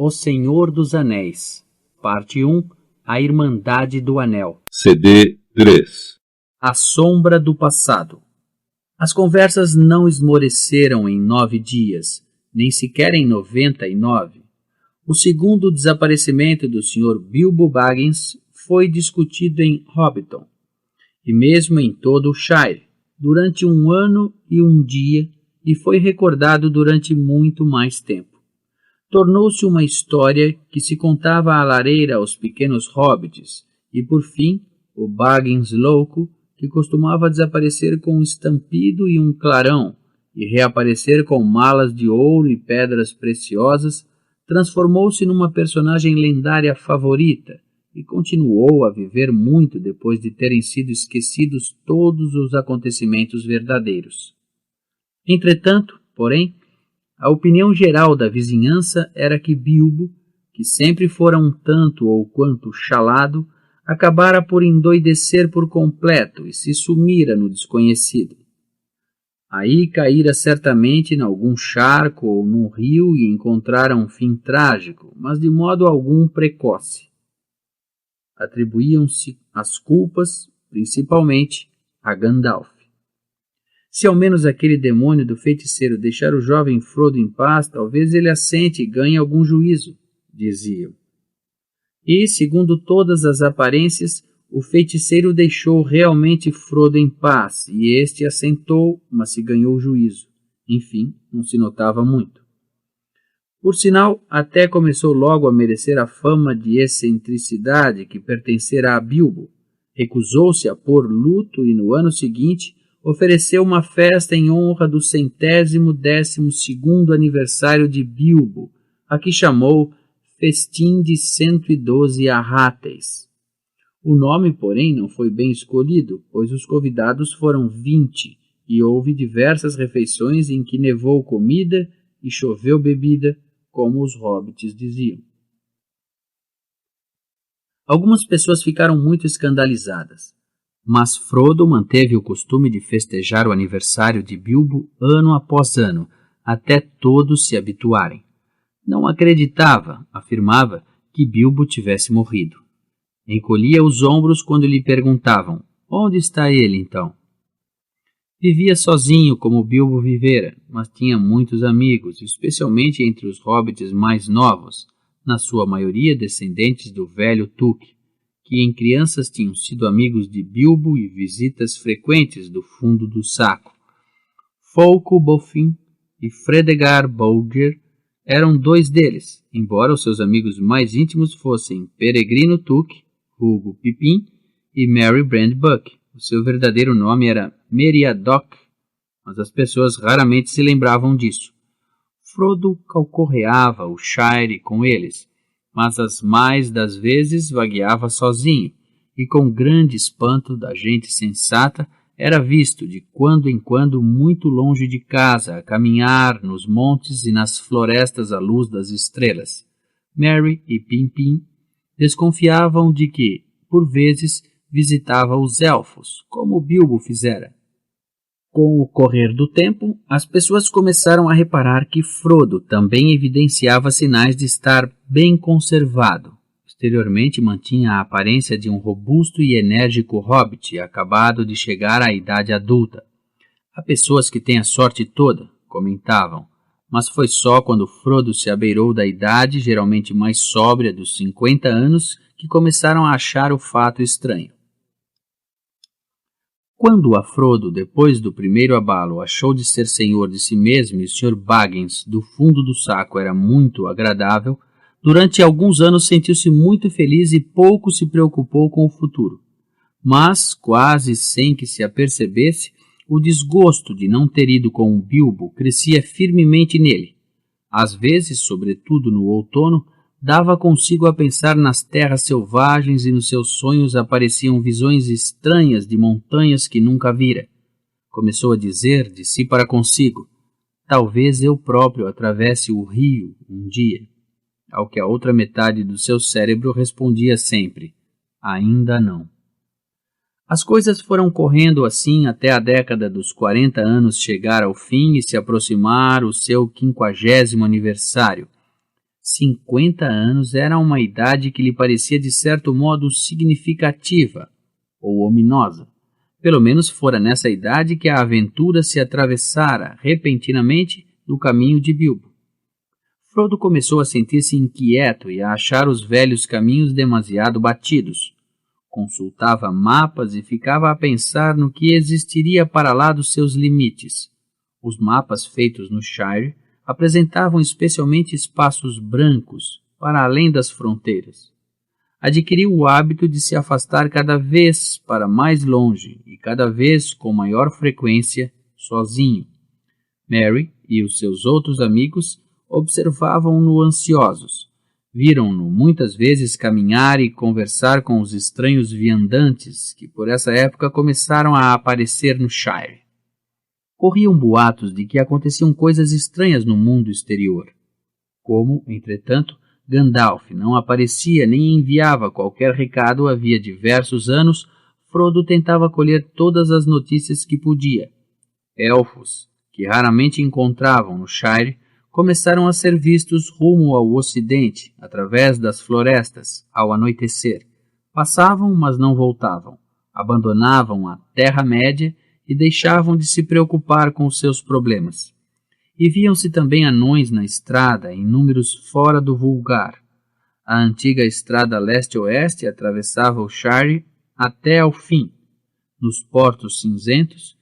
O Senhor dos Anéis, Parte 1, A Irmandade do Anel. CD 3. A Sombra do Passado. As conversas não esmoreceram em 9 dias, nem sequer em 99. O segundo desaparecimento do Sr. Bilbo Baggins foi discutido em Hobbiton, e mesmo em todo o Shire, durante 1 ano e 1 dia, e foi recordado durante muito mais tempo. Tornou-se uma história que se contava à lareira aos pequenos hobbits, e por fim, o Baggins louco, que costumava desaparecer com um estampido e um clarão, e reaparecer com malas de ouro e pedras preciosas, transformou-se numa personagem lendária favorita, e continuou a viver muito depois de terem sido esquecidos todos os acontecimentos verdadeiros. Entretanto, porém, a opinião geral da vizinhança era que Bilbo, que sempre fora um tanto ou quanto chalado, acabara por endoidecer por completo e se sumira no desconhecido. Aí caíra certamente em algum charco ou num rio e encontrara um fim trágico, mas de modo algum precoce. Atribuíam-se as culpas, principalmente, a Gandalf. Se ao menos aquele demônio do feiticeiro deixar o jovem Frodo em paz, talvez ele assente e ganhe algum juízo, diziam. E, segundo todas as aparências, o feiticeiro deixou realmente Frodo em paz, e este assentou, mas se ganhou juízo. Enfim, não se notava muito. Por sinal, até começou logo a merecer a fama de excentricidade que pertencera a Bilbo. Recusou-se a pôr luto e no ano seguinte ofereceu uma festa em honra do 112º aniversário de Bilbo, a que chamou Festim de 112 Arráteis. O nome, porém, não foi bem escolhido, pois os convidados foram 20, e houve diversas refeições em que nevou comida e choveu bebida, como os hobbits diziam. Algumas pessoas ficaram muito escandalizadas, mas Frodo manteve o costume de festejar o aniversário de Bilbo ano após ano, até todos se habituarem. Não acreditava, afirmava, que Bilbo tivesse morrido. Encolhia os ombros quando lhe perguntavam: onde está ele, então? Vivia sozinho como Bilbo vivera, mas tinha muitos amigos, especialmente entre os hobbits mais novos, na sua maioria descendentes do velho Tuque, que em crianças tinham sido amigos de Bilbo e visitas frequentes do fundo do saco. Folco Bofin e Fredegar Bolger eram 2 deles, embora os seus amigos mais íntimos fossem Peregrino Tuque, Hugo Pippin e Merry Brand Buck. O seu verdadeiro nome era Meriadoc, mas as pessoas raramente se lembravam disso. Frodo calcorreava o Shire com eles, mas as mais das vezes vagueava sozinho, e com grande espanto da gente sensata era visto de quando em quando muito longe de casa, a caminhar nos montes e nas florestas à luz das estrelas. Merry e Pippin desconfiavam de que, por vezes, visitava os elfos, como Bilbo fizera. Com o correr do tempo, as pessoas começaram a reparar que Frodo também evidenciava sinais de estar bem conservado. Exteriormente mantinha a aparência de um robusto e enérgico hobbit acabado de chegar à idade adulta. Há pessoas que têm a sorte toda, comentavam, mas foi só quando Frodo se abeirou da idade, geralmente mais sóbria dos 50 anos, que começaram a achar o fato estranho. Quando a Frodo, depois do primeiro abalo, achou de ser senhor de si mesmo e o Sr. Baggins do fundo do saco era muito agradável, durante alguns anos sentiu-se muito feliz e pouco se preocupou com o futuro. Mas, quase sem que se apercebesse, o desgosto de não ter ido com o Bilbo crescia firmemente nele. Às vezes, sobretudo no outono, dava consigo a pensar nas terras selvagens e nos seus sonhos apareciam visões estranhas de montanhas que nunca vira. Começou a dizer de si para consigo: talvez eu próprio atravesse o rio um dia. Ao que a outra metade do seu cérebro respondia sempre: ainda não. As coisas foram correndo assim até a década dos 40 anos chegar ao fim e se aproximar o seu 50º aniversário. 50 anos era uma idade que lhe parecia de certo modo significativa ou ominosa. Pelo menos fora nessa idade que a aventura se atravessara repentinamente no caminho de Bilbo. Frodo começou a sentir-se inquieto e a achar os velhos caminhos demasiado batidos. Consultava mapas e ficava a pensar no que existiria para lá dos seus limites. Os mapas feitos no Shire apresentavam especialmente espaços brancos para além das fronteiras. Adquiriu o hábito de se afastar cada vez para mais longe e cada vez com maior frequência sozinho. Merry e os seus outros amigos observavam-no ansiosos. Viram-no muitas vezes caminhar e conversar com os estranhos viandantes que por essa época começaram a aparecer no Shire. Corriam boatos de que aconteciam coisas estranhas no mundo exterior. Como, entretanto, Gandalf não aparecia nem enviava qualquer recado havia diversos anos, Frodo tentava colher todas as notícias que podia. Elfos, que raramente encontravam no Shire, começaram a ser vistos rumo ao ocidente, através das florestas, ao anoitecer. Passavam, mas não voltavam. Abandonavam a Terra-média e deixavam de se preocupar com os seus problemas. E viam-se também anões na estrada, em números fora do vulgar. A antiga estrada leste-oeste atravessava o Shire até ao fim, nos portos cinzentos,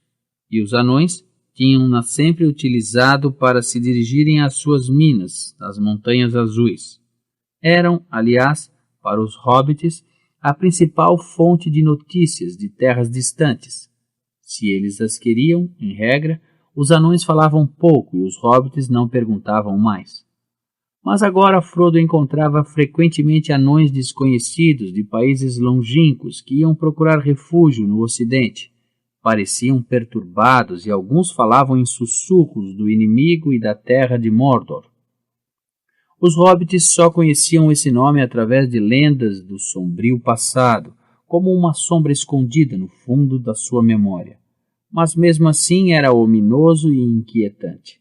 e os anões tinham-na sempre utilizado para se dirigirem às suas minas, nas Montanhas Azuis. Eram, aliás, para os hobbits, a principal fonte de notícias de terras distantes. Se eles as queriam, em regra, os anões falavam pouco e os hobbits não perguntavam mais. Mas agora Frodo encontrava frequentemente anões desconhecidos de países longínquos que iam procurar refúgio no ocidente. Pareciam perturbados e alguns falavam em sussurros do inimigo e da terra de Mordor. Os hobbits só conheciam esse nome através de lendas do sombrio passado, como uma sombra escondida no fundo da sua memória. Mas mesmo assim era ominoso e inquietante.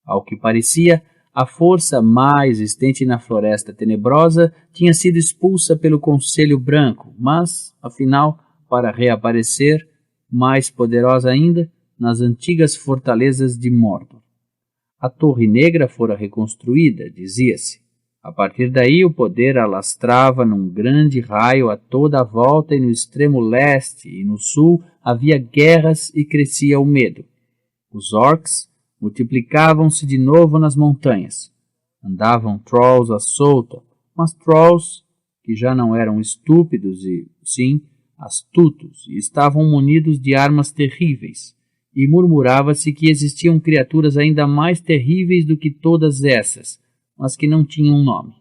Ao que parecia, a força má existente na Floresta Tenebrosa tinha sido expulsa pelo Conselho Branco, mas, afinal, para reaparecer, mais poderosa ainda, nas antigas fortalezas de Mordor. A Torre Negra fora reconstruída, dizia-se. A partir daí o poder alastrava num grande raio a toda a volta e no extremo leste e no sul havia guerras e crescia o medo. Os orcs multiplicavam-se de novo nas montanhas. Andavam trolls à solta, mas trolls que já não eram estúpidos e, sim, astutos e estavam munidos de armas terríveis. E murmurava-se que existiam criaturas ainda mais terríveis do que todas essas, mas que não tinham nome.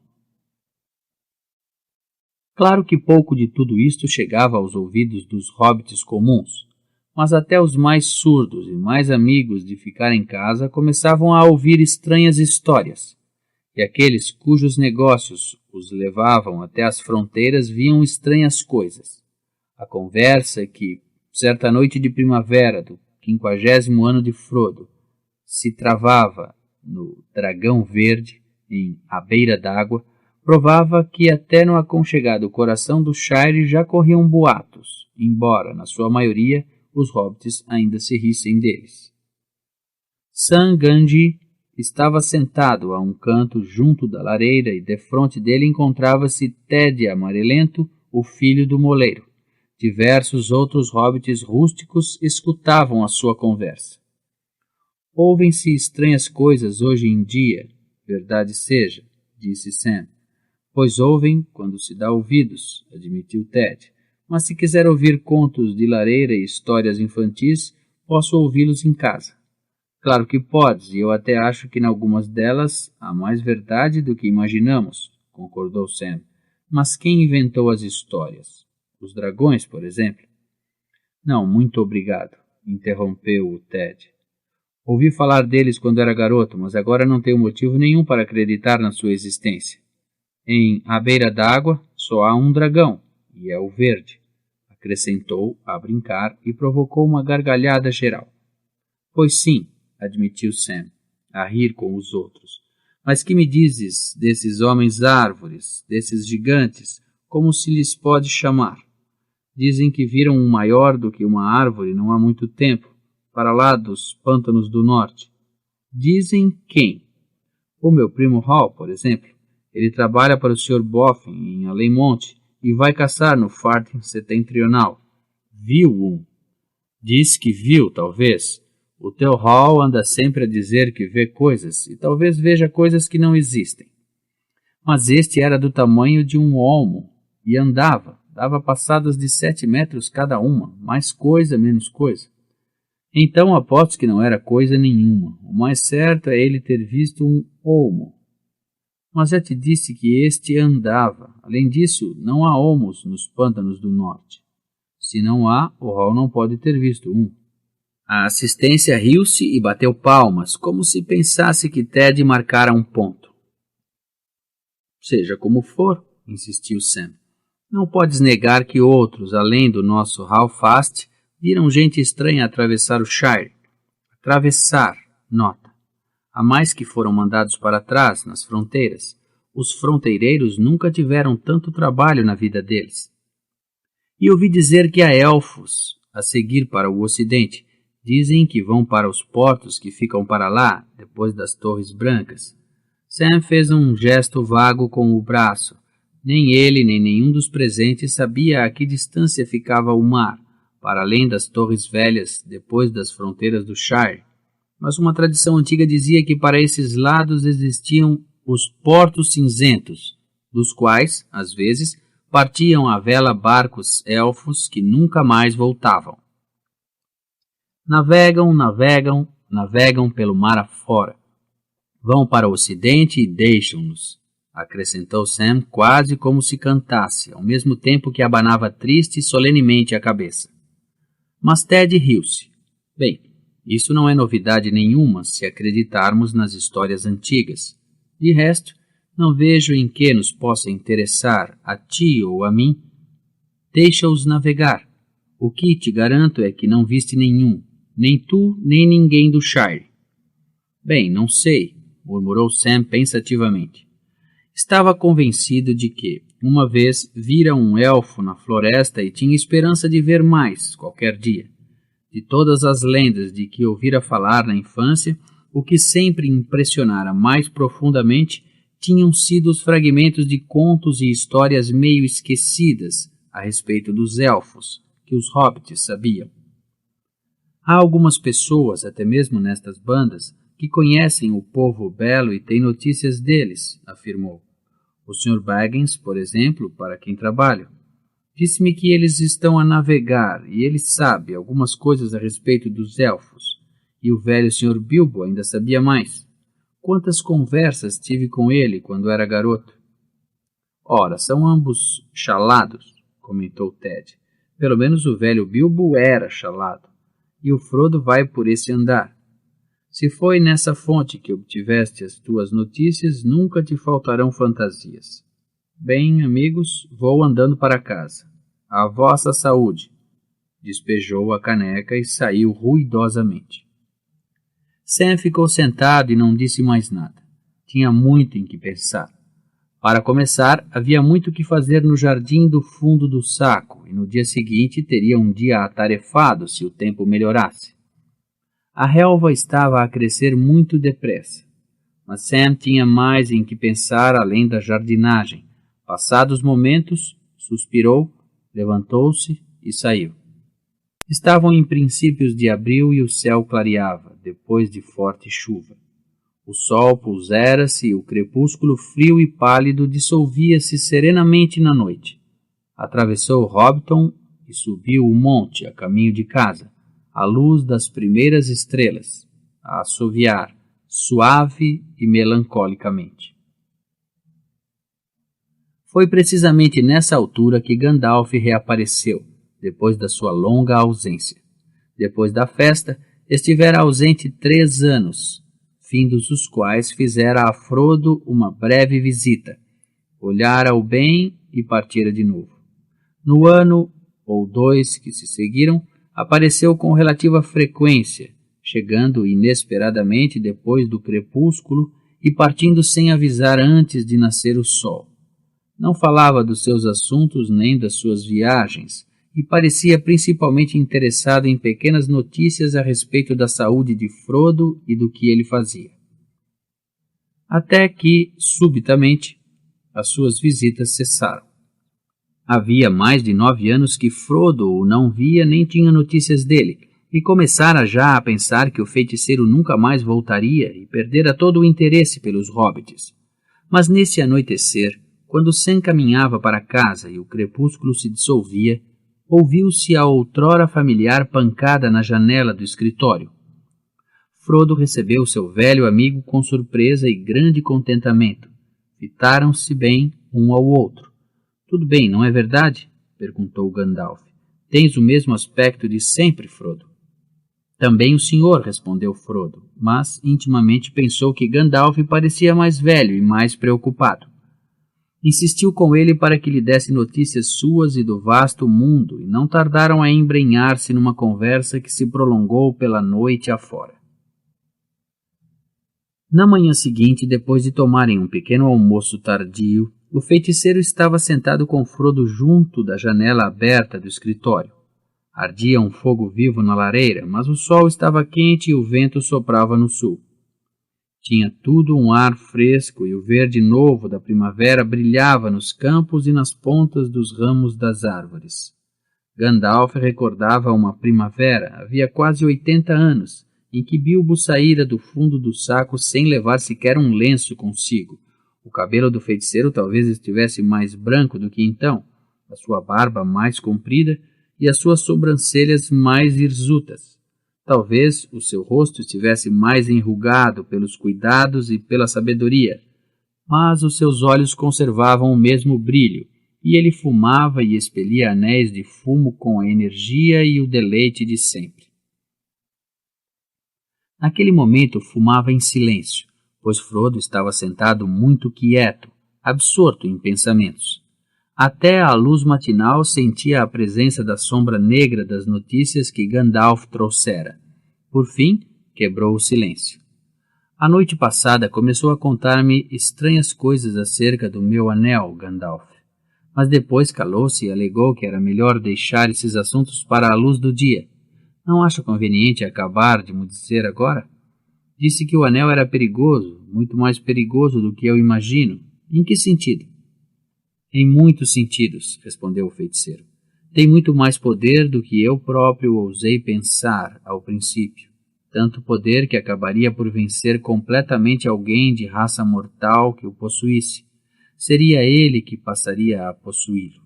Claro que pouco de tudo isto chegava aos ouvidos dos hobbits comuns, mas até os mais surdos e mais amigos de ficar em casa começavam a ouvir estranhas histórias, e aqueles cujos negócios os levavam até as fronteiras viam estranhas coisas. A conversa que, certa noite de primavera do 50º ano de Frodo, se travava no Dragão Verde, em À Beira d'Água, provava que até no aconchegado coração do Shire já corriam boatos, embora, na sua maioria, os hobbits ainda se rissem deles. Sam Gamgee estava sentado a um canto junto da lareira e defronte dele encontrava-se Ted Amarelento, o filho do moleiro. Diversos outros hobbits rústicos escutavam a sua conversa. Ouvem-se estranhas coisas hoje em dia, verdade seja, disse Sam. Pois ouvem quando se dá ouvidos, admitiu Ted. Mas se quiser ouvir contos de lareira e histórias infantis, posso ouvi-los em casa. Claro que podes, e eu até acho que em algumas delas há mais verdade do que imaginamos, concordou Sam. Mas quem inventou as histórias? Os dragões, por exemplo? Não, muito obrigado, interrompeu o Ted. Ouvi falar deles quando era garoto, mas agora não tenho motivo nenhum para acreditar na sua existência. Em À Beira d'Água só há um dragão, e é o verde, acrescentou a brincar e provocou uma gargalhada geral. Pois sim, admitiu Sam, a rir com os outros, Mas que me dizes desses homens-árvores, desses gigantes, como se lhes pode chamar? Dizem que viram um maior do que uma árvore não há muito tempo, para lá dos pântanos do norte. Dizem quem? O meu primo Hall, por exemplo. Ele trabalha para o Sr. Boffin, em Além-Monte, e vai caçar no Farthing Setentrional. Viu um. Diz que viu, talvez. O teu Hall anda sempre a dizer que vê coisas, e talvez veja coisas que não existem. Mas este era do tamanho de um olmo, e andava, dava passadas de 7 metros cada uma, mais coisa, menos coisa. Então aposto que não era coisa nenhuma. O mais certo é ele ter visto um olmo. Mas já te disse que este andava. Além disso, não há olmos nos pântanos do norte. Se não há, o Hall não pode ter visto um. A assistência riu-se e bateu palmas, como se pensasse que Ted marcara um ponto. Seja como for, insistiu Sam, não podes negar que outros, além do nosso Hallfast, viram gente estranha atravessar o Shire. Atravessar, nota. Há mais que foram mandados para trás, nas fronteiras. Os fronteireiros nunca tiveram tanto trabalho na vida deles. E ouvi dizer que há elfos a seguir para o ocidente. Dizem que vão para os portos que ficam para lá, depois das Torres Brancas. Sam fez um gesto vago com o braço. Nem ele, nem nenhum dos presentes sabia a que distância ficava o mar, para além das Torres Velhas, depois das fronteiras do Shire. Mas uma tradição antiga dizia que para esses lados existiam os Portos Cinzentos, dos quais, às vezes, partiam à vela barcos elfos que nunca mais voltavam. Navegam, navegam, navegam pelo mar afora. Vão para o ocidente e deixam-nos, acrescentou Sam quase como se cantasse, ao mesmo tempo que abanava triste e solenemente a cabeça. Mas Ted riu-se. Bem, isso não é novidade nenhuma se acreditarmos nas histórias antigas. De resto, não vejo em que nos possa interessar, a ti ou a mim. Deixa-os navegar. O que te garanto é que não viste nenhum, nem tu, nem ninguém do Shire. Bem, não sei, murmurou Sam pensativamente. Estava convencido de que, uma vez, vira um elfo na floresta e tinha esperança de ver mais, qualquer dia. De todas as lendas de que ouvira falar na infância, o que sempre impressionara mais profundamente tinham sido os fragmentos de contos e histórias meio esquecidas a respeito dos elfos, que os hobbits sabiam. Há algumas pessoas, até mesmo nestas bandas, que conhecem o povo belo e têm notícias deles, afirmou. O Sr. Baggins, por exemplo, para quem trabalho. Disse-me que eles estão a navegar e ele sabe algumas coisas a respeito dos elfos. E o velho Sr. Bilbo ainda sabia mais. Quantas conversas tive com ele quando era garoto? Ora, são ambos chalados, comentou Ted. Pelo menos o velho Bilbo era chalado. E o Frodo vai por esse andar. Se foi nessa fonte que obtiveste as tuas notícias, nunca te faltarão fantasias. Bem, amigos, vou andando para casa. A vossa saúde. Despejou a caneca e saiu ruidosamente. Sam ficou sentado e não disse mais nada. Tinha muito em que pensar. Para começar, havia muito que fazer no jardim do fundo do saco, e no dia seguinte teria um dia atarefado se o tempo melhorasse. A relva estava a crescer muito depressa, mas Sam tinha mais em que pensar além da jardinagem. Passados momentos, suspirou, levantou-se e saiu. Estavam em princípios de abril e o céu clareava, depois de forte chuva. O sol pusera-se e o crepúsculo frio e pálido dissolvia-se serenamente na noite. Atravessou Hobbiton e subiu o monte a caminho de casa, à luz das primeiras estrelas, a assoviar, suave e melancolicamente. Foi precisamente nessa altura que Gandalf reapareceu, depois da sua longa ausência. Depois da festa, estivera ausente 3 anos, findos os quais fizera a Frodo uma breve visita, olhara o bem e partira de novo. No ano ou 2 que se seguiram, apareceu com relativa frequência, chegando inesperadamente depois do crepúsculo e partindo sem avisar antes de nascer o sol. Não falava dos seus assuntos nem das suas viagens, e parecia principalmente interessado em pequenas notícias a respeito da saúde de Frodo e do que ele fazia. Até que, subitamente, as suas visitas cessaram. Havia mais de 9 anos que Frodo o não via nem tinha notícias dele, e começara já a pensar que o feiticeiro nunca mais voltaria e perdera todo o interesse pelos hobbits. Mas nesse anoitecer, quando Sam caminhava para casa e o crepúsculo se dissolvia, ouviu-se a outrora familiar pancada na janela do escritório. Frodo recebeu seu velho amigo com surpresa e grande contentamento. Fitaram-se bem um ao outro. "Tudo bem, não é verdade?" perguntou Gandalf. "Tens o mesmo aspecto de sempre, Frodo." "Também o senhor", respondeu Frodo, mas intimamente pensou que Gandalf parecia mais velho e mais preocupado. Insistiu com ele para que lhe desse notícias suas e do vasto mundo, e não tardaram a embrenhar-se numa conversa que se prolongou pela noite afora. Na manhã seguinte, depois de tomarem um pequeno almoço tardio, o feiticeiro estava sentado com Frodo junto da janela aberta do escritório. Ardia um fogo vivo na lareira, mas o sol estava quente e o vento soprava no sul. Tinha tudo um ar fresco e o verde novo da primavera brilhava nos campos e nas pontas dos ramos das árvores. Gandalf recordava uma primavera, havia quase 80 anos, em que Bilbo saíra do fundo do saco sem levar sequer um lenço consigo. O cabelo do feiticeiro talvez estivesse mais branco do que então, a sua barba mais comprida e as suas sobrancelhas mais hirsutas. Talvez o seu rosto estivesse mais enrugado pelos cuidados e pela sabedoria, mas os seus olhos conservavam o mesmo brilho, e ele fumava e expelia anéis de fumo com a energia e o deleite de sempre. Naquele momento fumava em silêncio, pois Frodo estava sentado muito quieto, absorto em pensamentos. Até à luz matinal sentia a presença da sombra negra das notícias que Gandalf trouxera. Por fim, quebrou o silêncio. A noite passada começou a contar-me estranhas coisas acerca do meu anel, Gandalf. Mas depois calou-se e alegou que era melhor deixar esses assuntos para a luz do dia. Não acha conveniente acabar de me dizer agora? Disse que o anel era perigoso, muito mais perigoso do que eu imagino. Em que sentido? Em muitos sentidos, respondeu o feiticeiro. Tem muito mais poder do que eu próprio ousei pensar ao princípio. Tanto poder que acabaria por vencer completamente alguém de raça mortal que o possuísse. Seria ele que passaria a possuí-lo.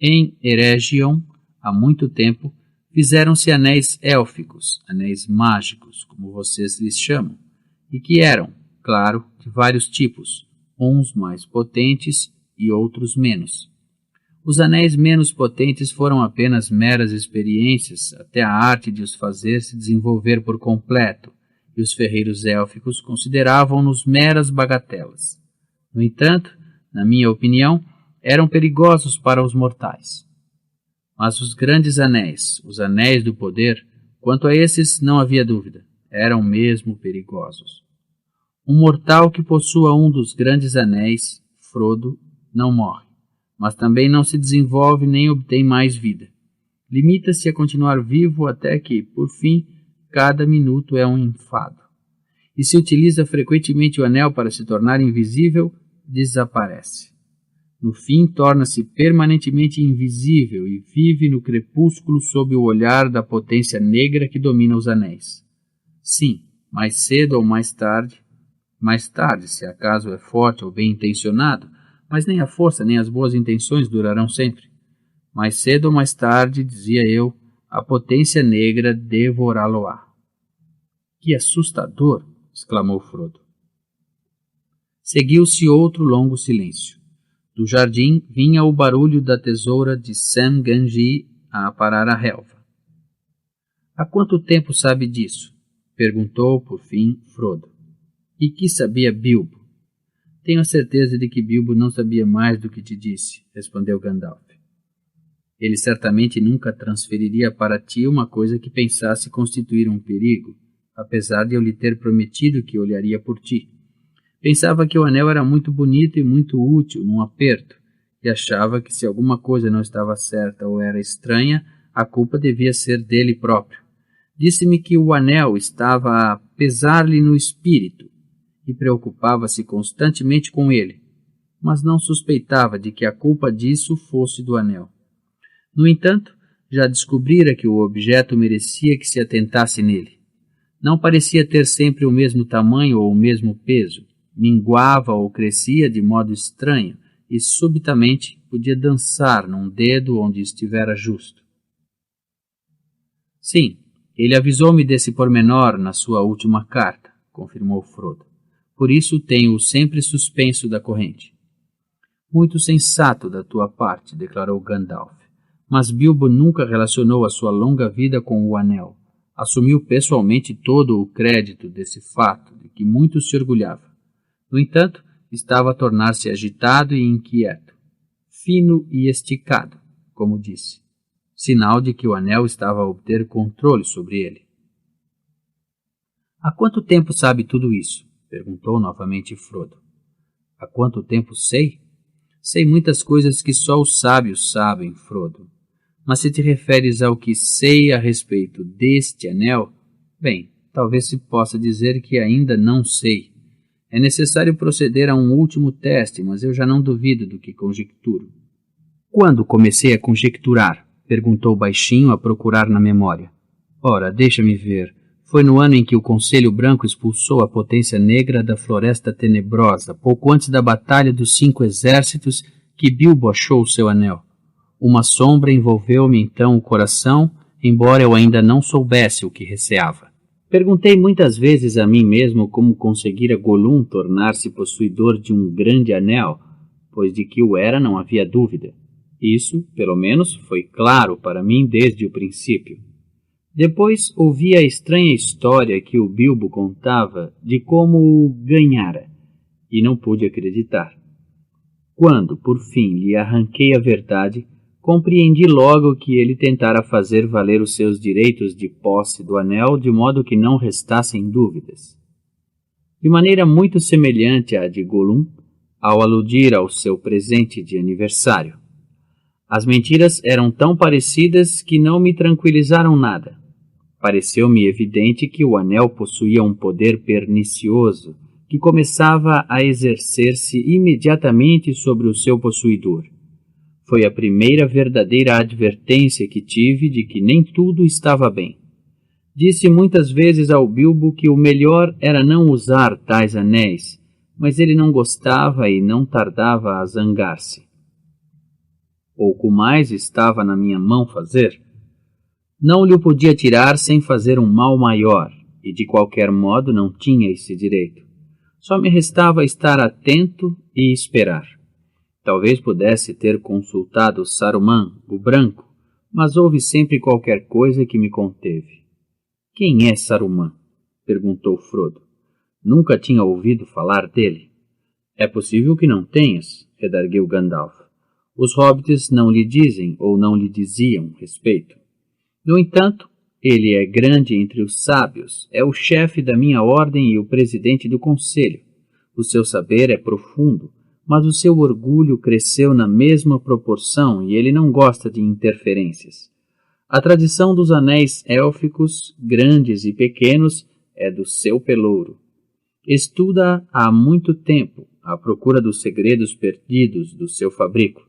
Em Eregion, há muito tempo, fizeram-se anéis élficos, anéis mágicos, como vocês lhes chamam, e que eram, claro, de vários tipos, uns mais potentes e outros menos. Os anéis menos potentes foram apenas meras experiências, até a arte de os fazer se desenvolver por completo, e os ferreiros élficos consideravam-nos meras bagatelas. No entanto, na minha opinião, eram perigosos para os mortais. Mas os grandes anéis, os anéis do poder, quanto a esses não havia dúvida, eram mesmo perigosos. Um mortal que possua um dos grandes anéis, Frodo, não morre, mas também não se desenvolve nem obtém mais vida. Limita-se a continuar vivo até que, por fim, cada minuto é um enfado. E se utiliza frequentemente o anel para se tornar invisível, desaparece. No fim, torna-se permanentemente invisível e vive no crepúsculo sob o olhar da potência negra que domina os anéis. Sim, mais cedo ou mais tarde, se acaso é forte ou bem intencionado, mas nem a força nem as boas intenções durarão sempre. Mais cedo ou mais tarde, dizia eu, a potência negra devorá-lo-á. Que assustador! Exclamou Frodo. Seguiu-se outro longo silêncio. Do jardim vinha o barulho da tesoura de Sam Gamgee a aparar a relva. Há quanto tempo sabe disso? Perguntou, por fim, Frodo. E que sabia Bilbo? Tenho a certeza de que Bilbo não sabia mais do que te disse, respondeu Gandalf. Ele certamente nunca transferiria para ti uma coisa que pensasse constituir um perigo, apesar de eu lhe ter prometido que olharia por ti. Pensava que o anel era muito bonito e muito útil num aperto, e achava que se alguma coisa não estava certa ou era estranha, a culpa devia ser dele próprio. Disse-me que o anel estava a pesar-lhe no espírito e preocupava-se constantemente com ele, mas não suspeitava de que a culpa disso fosse do anel. No entanto, já descobrira que o objeto merecia que se atentasse nele. Não parecia ter sempre o mesmo tamanho ou o mesmo peso, minguava ou crescia de modo estranho e subitamente podia dançar num dedo onde estivera justo. Sim, ele avisou-me desse pormenor na sua última carta, confirmou Frodo. Por isso tenho-o sempre suspenso da corrente. Muito sensato da tua parte, declarou Gandalf. Mas Bilbo nunca relacionou a sua longa vida com o anel. Assumiu pessoalmente todo o crédito desse fato, de que muito se orgulhava. No entanto, estava a tornar-se agitado e inquieto, fino e esticado, como disse, sinal de que o anel estava a obter controle sobre ele. Há quanto tempo sabe tudo isso? Perguntou novamente Frodo. Há quanto tempo sei? Sei muitas coisas que só os sábios sabem, Frodo. Mas se te referes ao que sei a respeito deste anel, bem, talvez se possa dizer que ainda não sei. É necessário proceder a um último teste, mas eu já não duvido do que conjecturo. Quando comecei a conjecturar? Perguntou baixinho a procurar na memória. Ora, deixa-me ver. Foi no ano em que o Conselho Branco expulsou a potência negra da Floresta Tenebrosa, pouco antes da Batalha dos 5 Exércitos, que Bilbo achou o seu anel. Uma sombra envolveu-me então o coração, embora eu ainda não soubesse o que receava. Perguntei muitas vezes a mim mesmo como conseguira Gollum tornar-se possuidor de um grande anel, pois de que o era não havia dúvida. Isso, pelo menos, foi claro para mim desde o princípio. Depois ouvi a estranha história que o Bilbo contava de como o ganhara, e não pude acreditar. Quando, por fim, lhe arranquei a verdade, compreendi logo que ele tentara fazer valer os seus direitos de posse do anel de modo que não restassem dúvidas. De maneira muito semelhante à de Gollum, ao aludir ao seu presente de aniversário. As mentiras eram tão parecidas que não me tranquilizaram nada. Pareceu-me evidente que o anel possuía um poder pernicioso que começava a exercer-se imediatamente sobre o seu possuidor. Foi a primeira verdadeira advertência que tive de que nem tudo estava bem. Disse muitas vezes ao Bilbo que o melhor era não usar tais anéis, mas ele não gostava e não tardava a zangar-se. Pouco mais estava na minha mão fazer. Não lhe podia tirar sem fazer um mal maior, e de qualquer modo não tinha esse direito. Só me restava estar atento e esperar. Talvez pudesse ter consultado Saruman, o Branco, mas houve sempre qualquer coisa que me conteve. Quem é Saruman? Perguntou Frodo. Nunca tinha ouvido falar dele. É possível que não tenhas, redarguiu Gandalf. Os hobbits não lhe dizem ou não lhe diziam respeito. No entanto, ele é grande entre os sábios, é o chefe da minha ordem e o presidente do conselho. O seu saber é profundo, mas o seu orgulho cresceu na mesma proporção e ele não gosta de interferências. A tradição dos anéis élficos, grandes e pequenos, é do seu pelouro. Estuda há muito tempo à procura dos segredos perdidos do seu fabrico.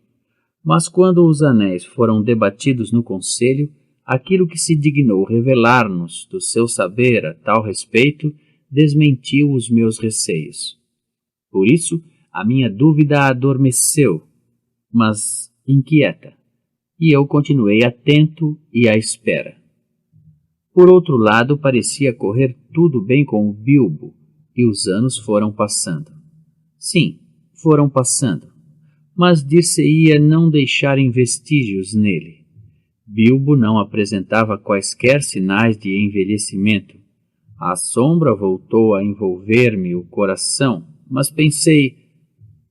Mas quando os anéis foram debatidos no conselho, aquilo que se dignou revelar-nos do seu saber a tal respeito desmentiu os meus receios. Por isso, a minha dúvida adormeceu, mas inquieta, e eu continuei atento e à espera. Por outro lado, parecia correr tudo bem com o Bilbo, e os anos foram passando. Sim, foram passando, mas dir-se-ia não deixarem vestígios nele. Bilbo não apresentava quaisquer sinais de envelhecimento. A sombra voltou a envolver-me o coração, mas pensei,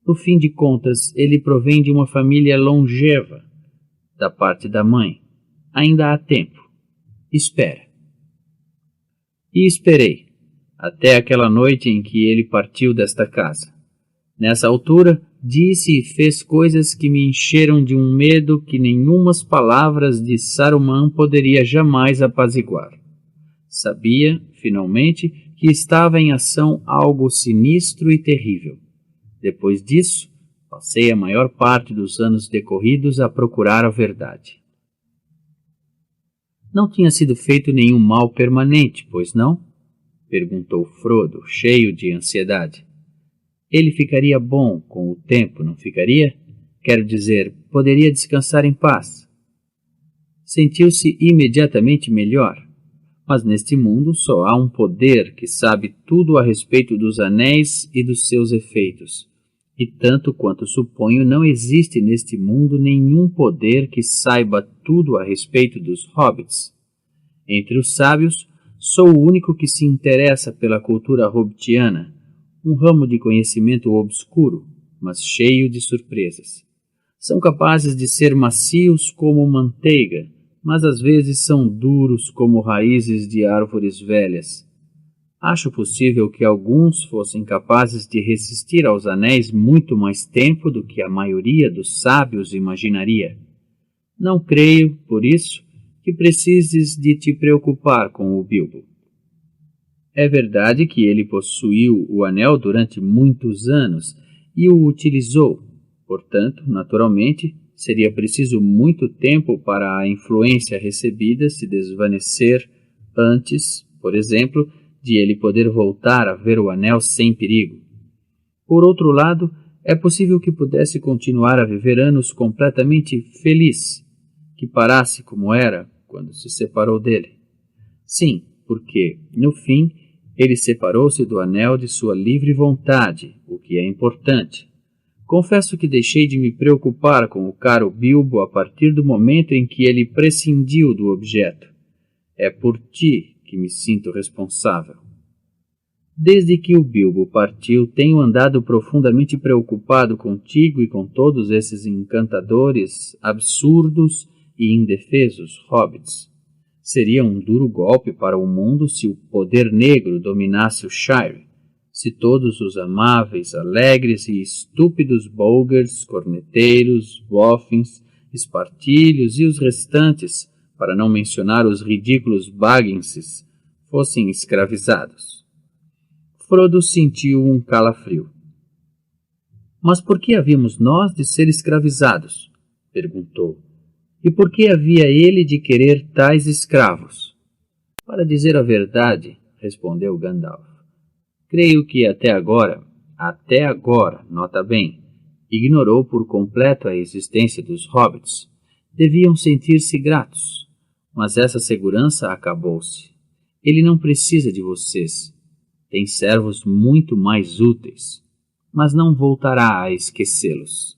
no fim de contas, ele provém de uma família longeva, da parte da mãe. Ainda há tempo. Espera. E esperei, até aquela noite em que ele partiu desta casa. Nessa altura, disse e fez coisas que me encheram de um medo que nenhumas palavras de Saruman poderia jamais apaziguar. Sabia, finalmente, que estava em ação algo sinistro e terrível. Depois disso, passei a maior parte dos anos decorridos a procurar a verdade. Não tinha sido feito nenhum mal permanente, pois não? Perguntou Frodo, cheio de ansiedade. Ele ficaria bom com o tempo, não ficaria? Quero dizer, poderia descansar em paz. Sentiu-se imediatamente melhor. Mas neste mundo só há um poder que sabe tudo a respeito dos anéis e dos seus efeitos. E tanto quanto suponho, não existe neste mundo nenhum poder que saiba tudo a respeito dos hobbits. Entre os sábios, sou o único que se interessa pela cultura hobbitiana, um ramo de conhecimento obscuro, mas cheio de surpresas. São capazes de ser macios como manteiga, mas às vezes são duros como raízes de árvores velhas. Acho possível que alguns fossem capazes de resistir aos anéis muito mais tempo do que a maioria dos sábios imaginaria. Não creio, por isso, que precises de te preocupar com o Bilbo. É verdade que ele possuiu o anel durante muitos anos e o utilizou. Portanto, naturalmente, seria preciso muito tempo para a influência recebida se desvanecer antes, por exemplo, de ele poder voltar a ver o anel sem perigo. Por outro lado, é possível que pudesse continuar a viver anos completamente feliz, que parasse como era quando se separou dele. Sim, porque, no fim, ele separou-se do anel de sua livre vontade, o que é importante. Confesso que deixei de me preocupar com o caro Bilbo a partir do momento em que ele prescindiu do objeto. É por ti que me sinto responsável. Desde que o Bilbo partiu, tenho andado profundamente preocupado contigo e com todos esses encantadores, absurdos e indefesos hobbits. Seria um duro golpe para o mundo se o poder negro dominasse o Shire, se todos os amáveis, alegres e estúpidos Bolgers, corneteiros, boffins, espartilhos e os restantes, para não mencionar os ridículos Bagginses, fossem escravizados. Frodo sentiu um calafrio. Mas por que havíamos nós de ser escravizados? Perguntou. E por que havia ele de querer tais escravos? Para dizer a verdade, respondeu Gandalf, creio que até agora, nota bem, ignorou por completo a existência dos hobbits. Deviam sentir-se gratos, mas essa segurança acabou-se. Ele não precisa de vocês. Tem servos muito mais úteis, mas não voltará a esquecê-los.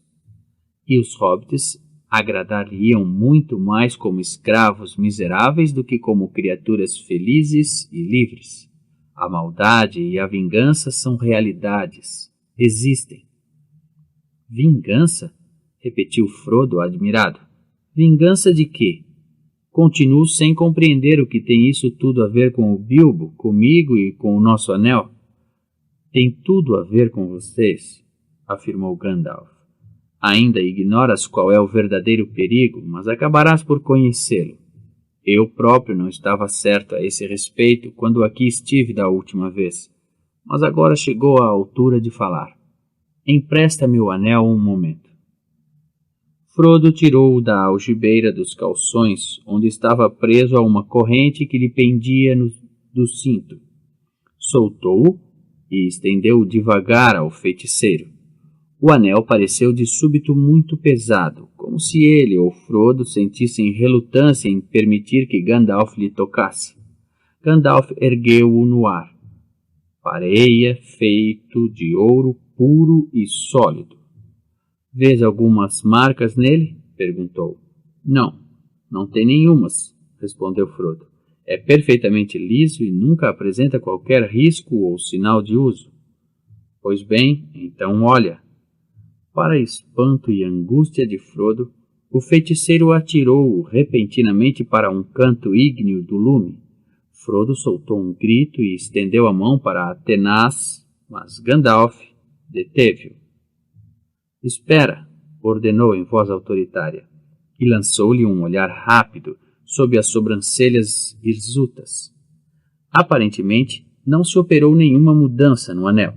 E os hobbits agradariam muito mais como escravos miseráveis do que como criaturas felizes e livres. A maldade e a vingança são realidades, existem. Vingança? Repetiu Frodo admirado. Vingança de quê? Continuo sem compreender o que tem isso tudo a ver com o Bilbo, comigo e com o nosso anel. Tem tudo a ver com vocês, afirmou Gandalf. Ainda ignoras qual é o verdadeiro perigo, mas acabarás por conhecê-lo. Eu próprio não estava certo a esse respeito quando aqui estive da última vez, mas agora chegou a altura de falar. Empresta-me o anel um momento. Frodo tirou-o da algibeira dos calções, onde estava preso a uma corrente que lhe pendia do cinto. Soltou-o e estendeu-o devagar ao feiticeiro. O anel pareceu de súbito muito pesado, como se ele ou Frodo sentissem relutância em permitir que Gandalf lhe tocasse. Gandalf ergueu-o no ar. Pareia feito de ouro puro e sólido. Vês algumas marcas nele? Perguntou. Não tem nenhumas, respondeu Frodo. É perfeitamente liso e nunca apresenta qualquer risco ou sinal de uso. Pois bem, então olha. Para espanto e angústia de Frodo, o feiticeiro atirou-o repentinamente para um canto ígneo do lume. Frodo soltou um grito e estendeu a mão para Atenaz, mas Gandalf deteve-o. Espera, ordenou em voz autoritária, e lançou-lhe um olhar rápido sob as sobrancelhas hirsutas. Aparentemente, não se operou nenhuma mudança no anel.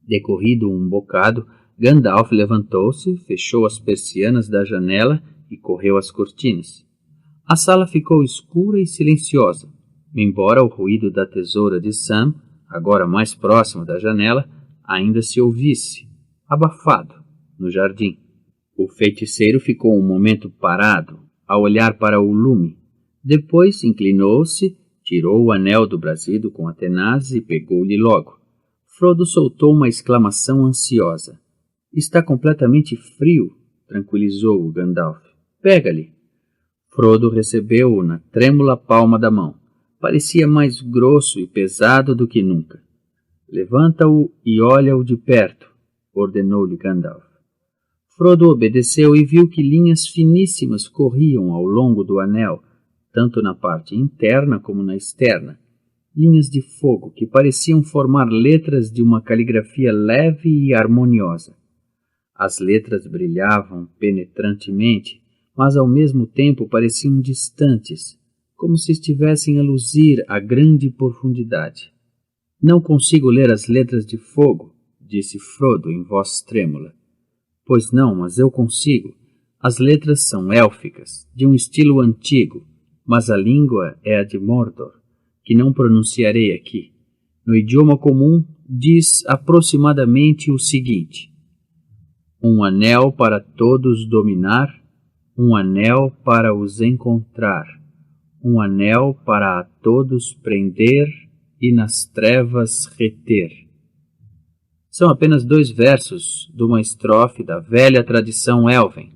Decorrido um bocado, Gandalf levantou-se, fechou as persianas da janela e correu as cortinas. A sala ficou escura e silenciosa, embora o ruído da tesoura de Sam, agora mais próximo da janela, ainda se ouvisse, abafado, no jardim. O feiticeiro ficou um momento parado, a olhar para o lume. Depois inclinou-se, tirou o anel do brasido com Atenaz e pegou-lhe logo. Frodo soltou uma exclamação ansiosa. Está completamente frio, tranquilizou-o Gandalf. Pega-lhe. Frodo recebeu-o na trêmula palma da mão. Parecia mais grosso e pesado do que nunca. Levanta-o e olha-o de perto, ordenou-lhe Gandalf. Frodo obedeceu e viu que linhas finíssimas corriam ao longo do anel, tanto na parte interna como na externa. Linhas de fogo que pareciam formar letras de uma caligrafia leve e harmoniosa. As letras brilhavam penetrantemente, mas ao mesmo tempo pareciam distantes, como se estivessem a luzir a grande profundidade. Não consigo ler as letras de fogo, disse Frodo em voz trêmula. Pois não, mas eu consigo. As letras são élficas, de um estilo antigo, mas a língua é a de Mordor, que não pronunciarei aqui. No idioma comum, diz aproximadamente o seguinte: um anel para todos dominar, um anel para os encontrar, um anel para a todos prender e nas trevas reter. São apenas 2 versos de uma estrofe da velha tradição Elven.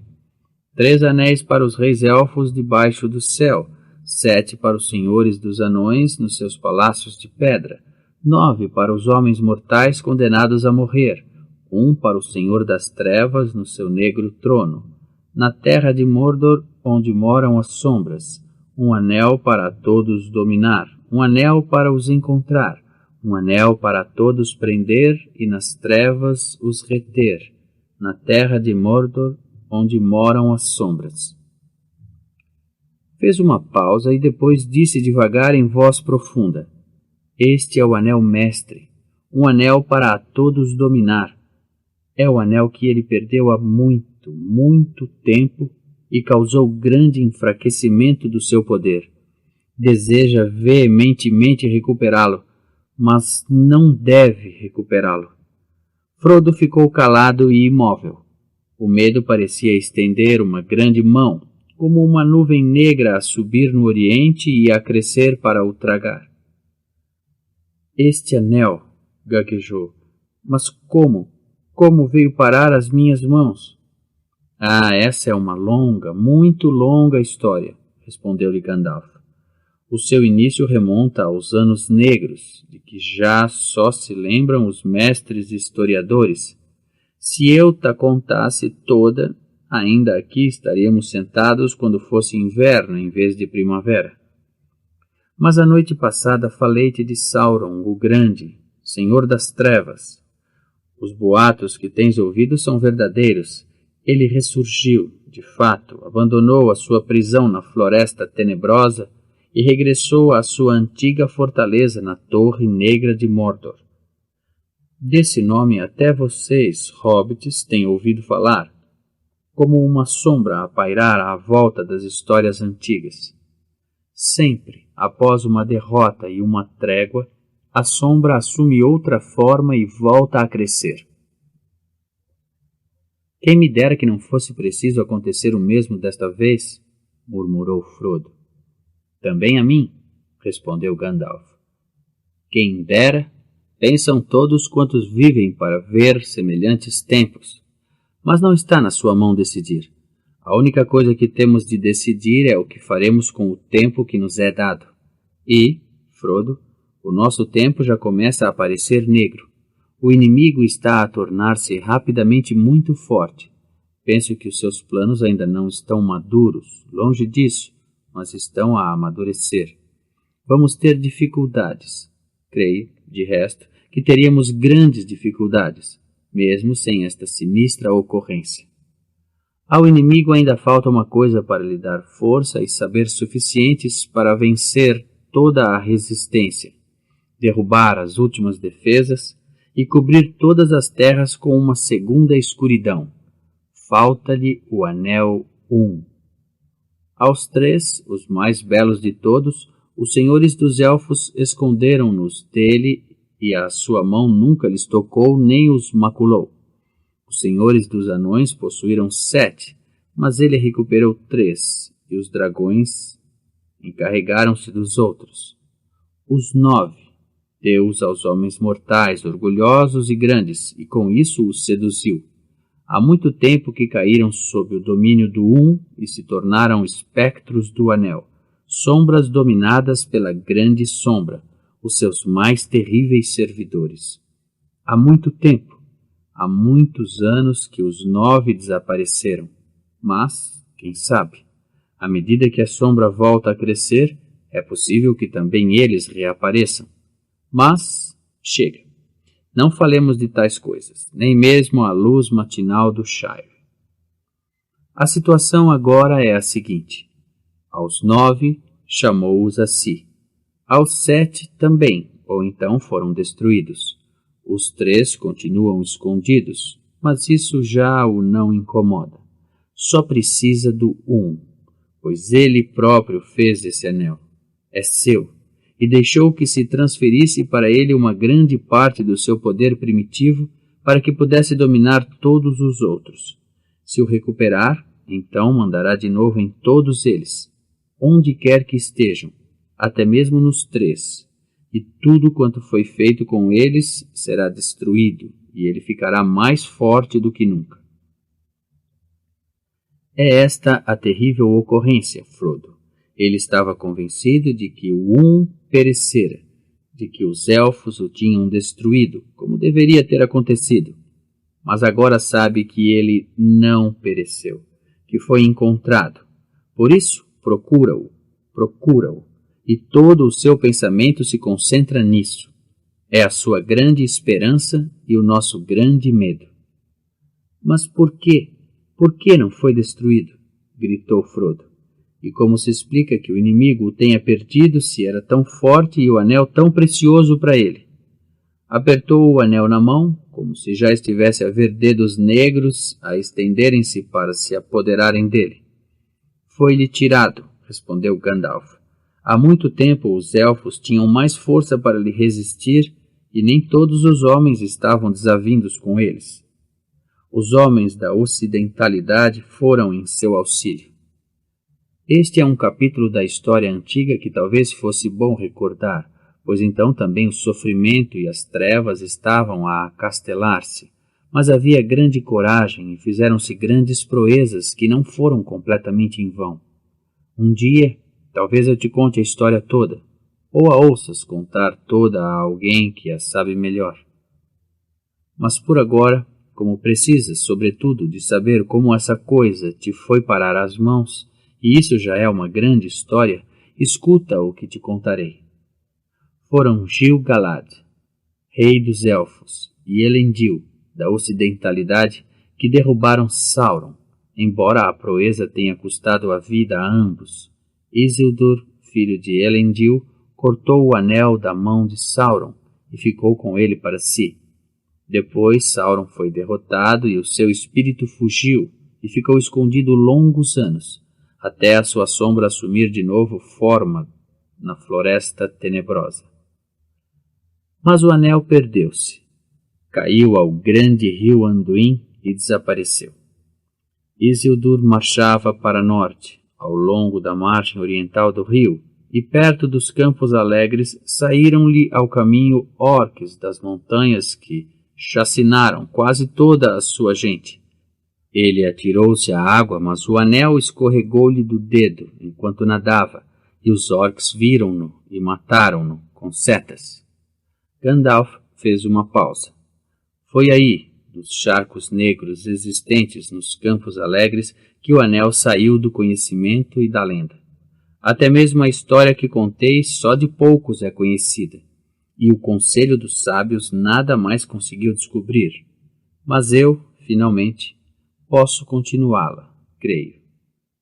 3 anéis para os reis elfos debaixo do céu, 7 para os senhores dos anões nos seus palácios de pedra, 9 para os homens mortais condenados a morrer, 1 para o Senhor das Trevas no seu negro trono, na terra de Mordor onde moram as sombras, um anel para todos dominar, um anel para os encontrar, um anel para todos prender e nas trevas os reter, na terra de Mordor onde moram as sombras. Fez uma pausa e depois disse devagar em voz profunda: Este é o anel mestre, um anel para a todos dominar. É o anel que ele perdeu há muito, muito tempo e causou grande enfraquecimento do seu poder. Deseja veementemente recuperá-lo, mas não deve recuperá-lo. Frodo ficou calado e imóvel. O medo parecia estender uma grande mão, como uma nuvem negra a subir no oriente e a crescer para o tragar. Este anel, gaguejou, mas como veio parar às minhas mãos? Ah, essa é uma longa, muito longa história, respondeu-lhe Gandalf. O seu início remonta aos anos negros, de que já só se lembram os mestres historiadores. Se eu ta contasse toda, ainda aqui estaríamos sentados quando fosse inverno em vez de primavera. Mas a noite passada falei-te de Sauron, o Grande, Senhor das Trevas. Os boatos que tens ouvido são verdadeiros. Ele ressurgiu, de fato, abandonou a sua prisão na Floresta Tenebrosa e regressou à sua antiga fortaleza na Torre Negra de Mordor. Desse nome até vocês, hobbits, têm ouvido falar, como uma sombra a pairar à volta das histórias antigas. Sempre, após uma derrota e uma trégua, a sombra assume outra forma e volta a crescer. Quem me dera que não fosse preciso acontecer o mesmo desta vez, murmurou Frodo. Também a mim, respondeu Gandalf. Quem dera, pensam todos quantos vivem para ver semelhantes tempos. Mas não está na sua mão decidir. A única coisa que temos de decidir é o que faremos com o tempo que nos é dado. E, Frodo, o nosso tempo já começa a parecer negro. O inimigo está a tornar-se rapidamente muito forte. Penso que os seus planos ainda não estão maduros, longe disso, mas estão a amadurecer. Vamos ter dificuldades. Creio, de resto, que teríamos grandes dificuldades, mesmo sem esta sinistra ocorrência. Ao inimigo ainda falta uma coisa para lhe dar força e saber suficientes para vencer toda a resistência, derrubar as últimas defesas e cobrir todas as terras com uma segunda escuridão. Falta-lhe o Anel 1. Aos 3, os mais belos de todos, os senhores dos elfos esconderam-nos dele e a sua mão nunca lhes tocou nem os maculou. Os senhores dos anões possuíram 7, mas ele recuperou 3, e os dragões encarregaram-se dos outros. Os 9, deu-os aos homens mortais, orgulhosos e grandes, e com isso os seduziu. Há muito tempo que caíram sob o domínio do e se tornaram espectros do Anel, sombras dominadas pela grande sombra, os seus mais terríveis servidores. Há muito tempo, há muitos anos que os 9 desapareceram, mas, quem sabe, à medida que a sombra volta a crescer, é possível que também eles reapareçam. Mas, chega. Não falemos de tais coisas, nem mesmo a luz matinal do Shire. A situação agora é a seguinte. Aos 9, chamou-os a si. Aos 7 também, ou então foram destruídos. Os 3 continuam escondidos, mas isso já o não incomoda. Só precisa do 1, pois ele próprio fez esse anel. É seu. E deixou que se transferisse para ele uma grande parte do seu poder primitivo para que pudesse dominar todos os outros. Se o recuperar, então mandará de novo em todos eles, onde quer que estejam, até mesmo nos 3, e tudo quanto foi feito com eles será destruído, e ele ficará mais forte do que nunca. É esta a terrível ocorrência, Frodo. Ele estava convencido de que o perecera, de que os elfos o tinham destruído, como deveria ter acontecido. Mas agora sabe que ele não pereceu, que foi encontrado. Por isso, procura-o, e todo o seu pensamento se concentra nisso. É a sua grande esperança e o nosso grande medo. Mas por quê? Por que não foi destruído? Gritou Frodo. E como se explica que o inimigo o tenha perdido se era tão forte e o anel tão precioso para ele? Apertou o anel na mão, como se já estivesse a ver dedos negros a estenderem-se para se apoderarem dele. Foi-lhe tirado, respondeu Gandalf. Há muito tempo os elfos tinham mais força para lhe resistir e nem todos os homens estavam desavindos com eles. Os homens da ocidentalidade foram em seu auxílio. Este é um capítulo da história antiga que talvez fosse bom recordar, pois então também o sofrimento e as trevas estavam a acastelar-se, mas havia grande coragem e fizeram-se grandes proezas que não foram completamente em vão. Um dia, talvez eu te conte a história toda, ou a ouças contar toda a alguém que a sabe melhor. Mas por agora, como precisas, sobretudo, de saber como essa coisa te foi parar às mãos, e isso já é uma grande história, escuta o que te contarei. Foram Gil-galad, rei dos elfos, e Elendil, da ocidentalidade, que derrubaram Sauron, embora a proeza tenha custado a vida a ambos. Isildur, filho de Elendil, cortou o anel da mão de Sauron e ficou com ele para si. Depois Sauron foi derrotado e o seu espírito fugiu e ficou escondido longos anos, até a sua sombra assumir de novo forma na floresta tenebrosa. Mas o anel perdeu-se, caiu ao grande rio Anduin e desapareceu. Isildur marchava para norte, ao longo da margem oriental do rio, e perto dos Campos Alegres saíram-lhe ao caminho orques das montanhas que chacinaram quase toda a sua gente. Ele atirou-se à água, mas o anel escorregou-lhe do dedo enquanto nadava, e os orcs viram-no e mataram-no com setas. Gandalf fez uma pausa. Foi aí, dos charcos negros existentes nos Campos Alegres, que o anel saiu do conhecimento e da lenda. Até mesmo a história que contei só de poucos é conhecida, e o conselho dos sábios nada mais conseguiu descobrir. Mas eu, finalmente, posso continuá-la, creio.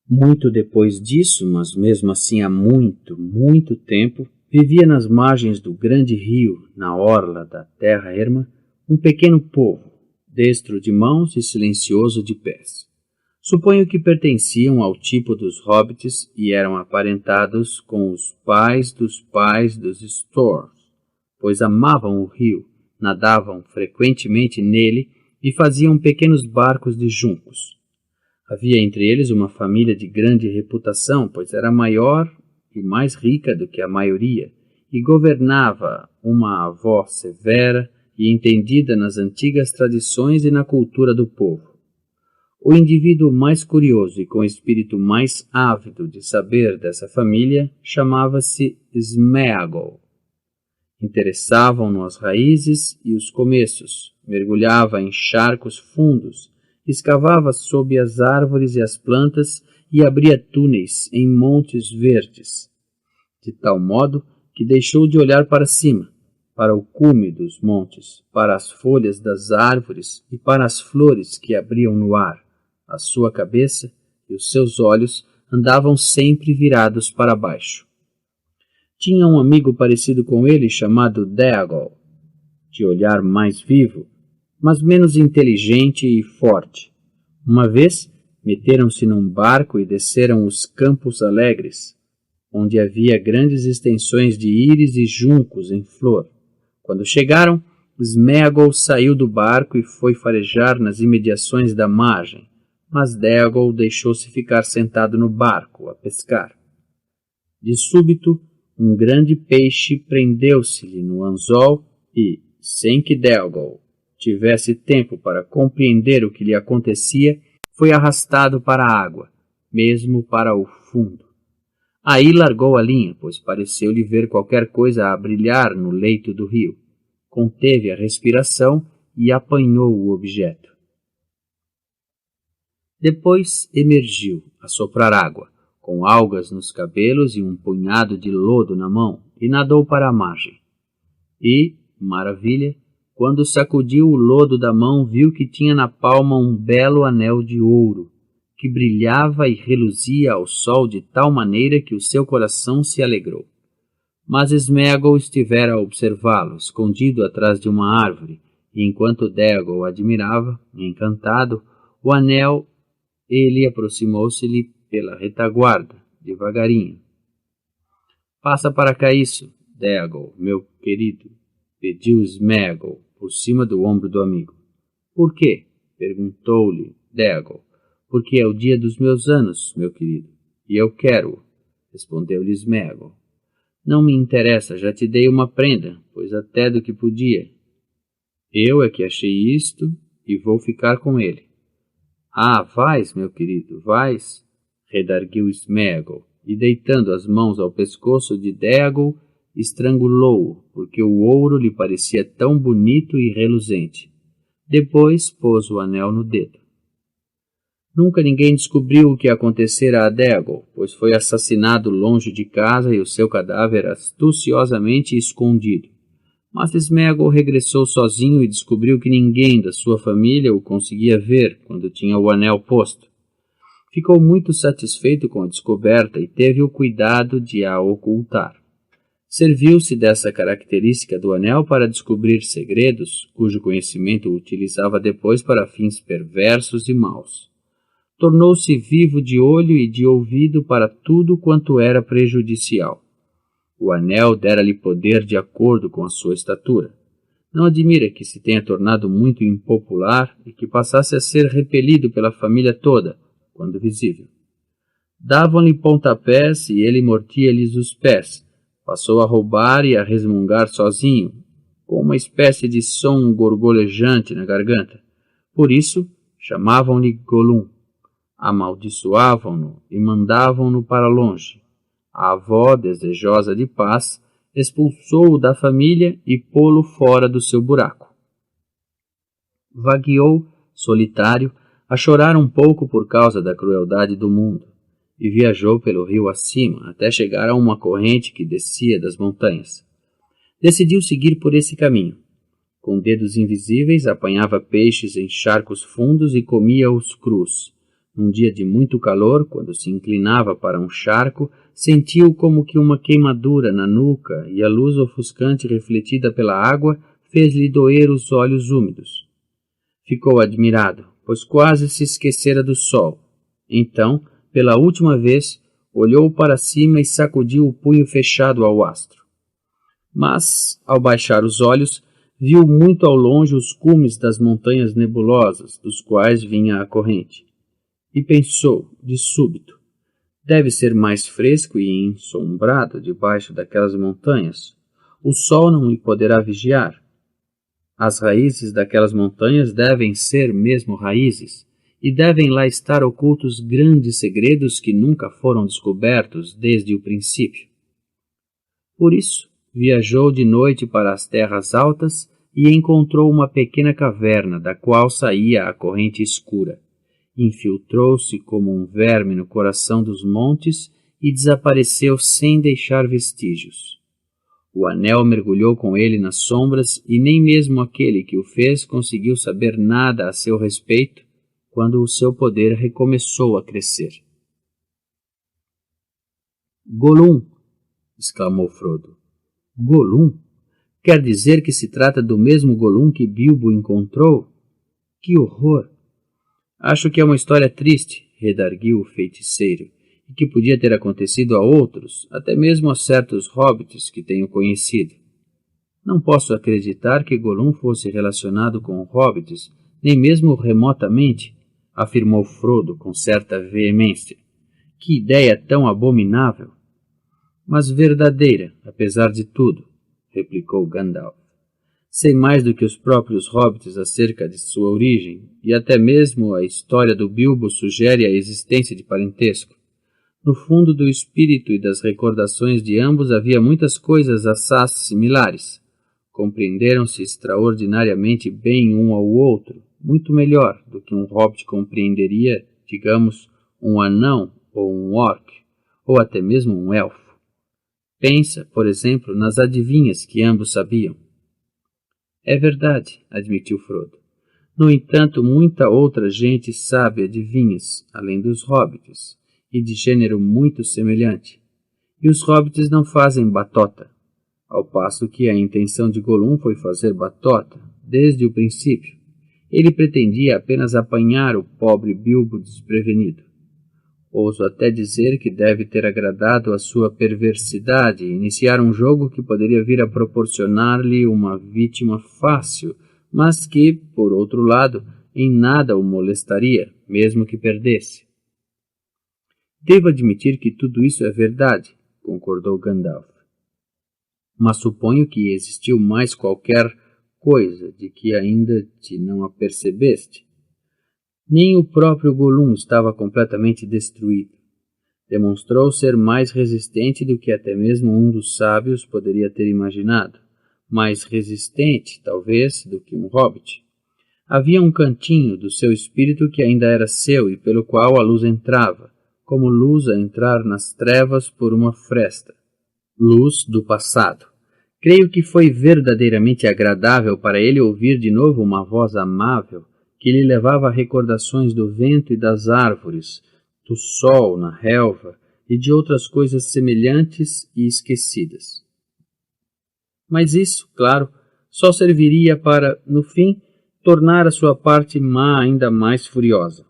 Muito depois disso, mas mesmo assim há muito, muito tempo, vivia nas margens do grande rio, na orla da terra erma, um pequeno povo, destro de mãos e silencioso de pés. Suponho que pertenciam ao tipo dos hobbits e eram aparentados com os pais dos Stores, pois amavam o rio, nadavam frequentemente nele e faziam pequenos barcos de juncos. Havia entre eles uma família de grande reputação, pois era maior e mais rica do que a maioria, e governava uma avó severa e entendida nas antigas tradições e na cultura do povo. O indivíduo mais curioso e com o espírito mais ávido de saber dessa família chamava-se Sméagol. Interessavam-no as raízes e os começos, mergulhava em charcos fundos, escavava sob as árvores e as plantas e abria túneis em montes verdes, de tal modo que deixou de olhar para cima, para o cume dos montes, para as folhas das árvores e para as flores que abriam no ar. A sua cabeça e os seus olhos andavam sempre virados para baixo. Tinha um amigo parecido com ele chamado Déagol, de olhar mais vivo, mas menos inteligente e forte. Uma vez meteram-se num barco e desceram os Campos Alegres, onde havia grandes extensões de íris e juncos em flor. Quando chegaram, Sméagol saiu do barco e foi farejar nas imediações da margem, mas Déagol deixou-se ficar sentado no barco, a pescar. De súbito, um grande peixe prendeu-se-lhe no anzol e, sem que Déagol tivesse tempo para compreender o que lhe acontecia, foi arrastado para a água, mesmo para o fundo. Aí largou a linha, pois pareceu-lhe ver qualquer coisa a brilhar no leito do rio. Conteve a respiração e apanhou o objeto. Depois emergiu, a soprar água, com algas nos cabelos e um punhado de lodo na mão, e nadou para a margem. E, maravilha, quando sacudiu o lodo da mão, viu que tinha na palma um belo anel de ouro, que brilhava e reluzia ao sol de tal maneira que o seu coração se alegrou. Mas Sméagol estivera a observá-lo, escondido atrás de uma árvore, e enquanto Déagol admirava, encantado, o anel, ele aproximou-se-lhe pela retaguarda, devagarinho. Passa para cá isso, Déagol, meu querido, pediu Sméagol, por cima do ombro do amigo. Por quê? Perguntou-lhe Déagol. Porque é o dia dos meus anos, meu querido, e eu quero-o, respondeu-lhe Sméagol. Não me interessa, já te dei uma prenda, pois até do que podia. Eu é que achei isto e vou ficar com ele. Ah, vais, meu querido, vais, redarguiu Sméagol, e deitando as mãos ao pescoço de Déagol, estrangulou-o, porque o ouro lhe parecia tão bonito e reluzente. Depois pôs o anel no dedo. Nunca ninguém descobriu o que acontecera a Déagol, pois foi assassinado longe de casa e o seu cadáver astuciosamente escondido. Mas Sméagol regressou sozinho e descobriu que ninguém da sua família o conseguia ver quando tinha o anel posto. Ficou muito satisfeito com a descoberta e teve o cuidado de a ocultar. Serviu-se dessa característica do anel para descobrir segredos, cujo conhecimento o utilizava depois para fins perversos e maus. Tornou-se vivo de olho e de ouvido para tudo quanto era prejudicial. O anel dera-lhe poder de acordo com a sua estatura. Não admira que se tenha tornado muito impopular e que passasse a ser repelido pela família toda, quando visível. Davam-lhe pontapés e ele mortia-lhes os pés. Passou a roubar e a resmungar sozinho, com uma espécie de som gorgolejante na garganta. Por isso, chamavam-lhe Gollum. Amaldiçoavam-no e mandavam-no para longe. A avó, desejosa de paz, expulsou-o da família e pô-lo fora do seu buraco. Vagueou, solitário, a chorar um pouco por causa da crueldade do mundo, e viajou pelo rio acima até chegar a uma corrente que descia das montanhas. Decidiu seguir por esse caminho. Com dedos invisíveis, apanhava peixes em charcos fundos e comia-os crus. Num dia de muito calor, quando se inclinava para um charco, sentiu como que uma queimadura na nuca e a luz ofuscante refletida pela água fez-lhe doer os olhos úmidos. Ficou admirado, pois quase se esquecera do sol. Então, pela última vez, olhou para cima e sacudiu o punho fechado ao astro. Mas, ao baixar os olhos, viu muito ao longe os cumes das montanhas nebulosas, dos quais vinha a corrente. E pensou, de súbito, deve ser mais fresco e ensombrado debaixo daquelas montanhas. O sol não me poderá vigiar. As raízes daquelas montanhas devem ser mesmo raízes, e devem lá estar ocultos grandes segredos que nunca foram descobertos desde o princípio. Por isso, viajou de noite para as terras altas e encontrou uma pequena caverna da qual saía a corrente escura. Infiltrou-se como um verme no coração dos montes e desapareceu sem deixar vestígios. O anel mergulhou com ele nas sombras e nem mesmo aquele que o fez conseguiu saber nada a seu respeito quando o seu poder recomeçou a crescer. Gollum! Exclamou Frodo. Gollum? Quer dizer que se trata do mesmo Gollum que Bilbo encontrou? Que horror! Acho que é uma história triste, redarguiu o feiticeiro, e que podia ter acontecido a outros, até mesmo a certos hobbits que tenho conhecido. Não posso acreditar que Gollum fosse relacionado com hobbits, nem mesmo remotamente, afirmou Frodo com certa veemência. Que ideia tão abominável! Mas verdadeira, apesar de tudo, replicou Gandalf. Sei mais do que os próprios hobbits acerca de sua origem, e até mesmo a história do Bilbo sugere a existência de parentesco. No fundo do espírito e das recordações de ambos havia muitas coisas assaz similares. Compreenderam-se extraordinariamente bem um ao outro, muito melhor do que um hobbit compreenderia, digamos, um anão ou um orc, ou até mesmo um elfo. Pensa, por exemplo, nas adivinhas que ambos sabiam. É verdade, admitiu Frodo. No entanto, muita outra gente sabe adivinhas, além dos hobbits, e de gênero muito semelhante. E os hobbits não fazem batota, ao passo que a intenção de Gollum foi fazer batota, desde o princípio. Ele pretendia apenas apanhar o pobre Bilbo desprevenido. Ouso até dizer que deve ter agradado a sua perversidade e iniciar um jogo que poderia vir a proporcionar-lhe uma vítima fácil, mas que, por outro lado, em nada o molestaria, mesmo que perdesse. Devo admitir que tudo isso é verdade, concordou Gandalf. Mas suponho que existiu mais qualquer coisa de que ainda te não apercebeste. Nem o próprio Gollum estava completamente destruído. Demonstrou ser mais resistente do que até mesmo um dos sábios poderia ter imaginado. Mais resistente, talvez, do que um hobbit. Havia um cantinho do seu espírito que ainda era seu e pelo qual a luz entrava, como luz a entrar nas trevas por uma fresta. Luz do passado. Creio que foi verdadeiramente agradável para ele ouvir de novo uma voz amável que lhe levava a recordações do vento e das árvores, do sol na relva e de outras coisas semelhantes e esquecidas. Mas isso, claro, só serviria para, no fim, tornar a sua parte má ainda mais furiosa,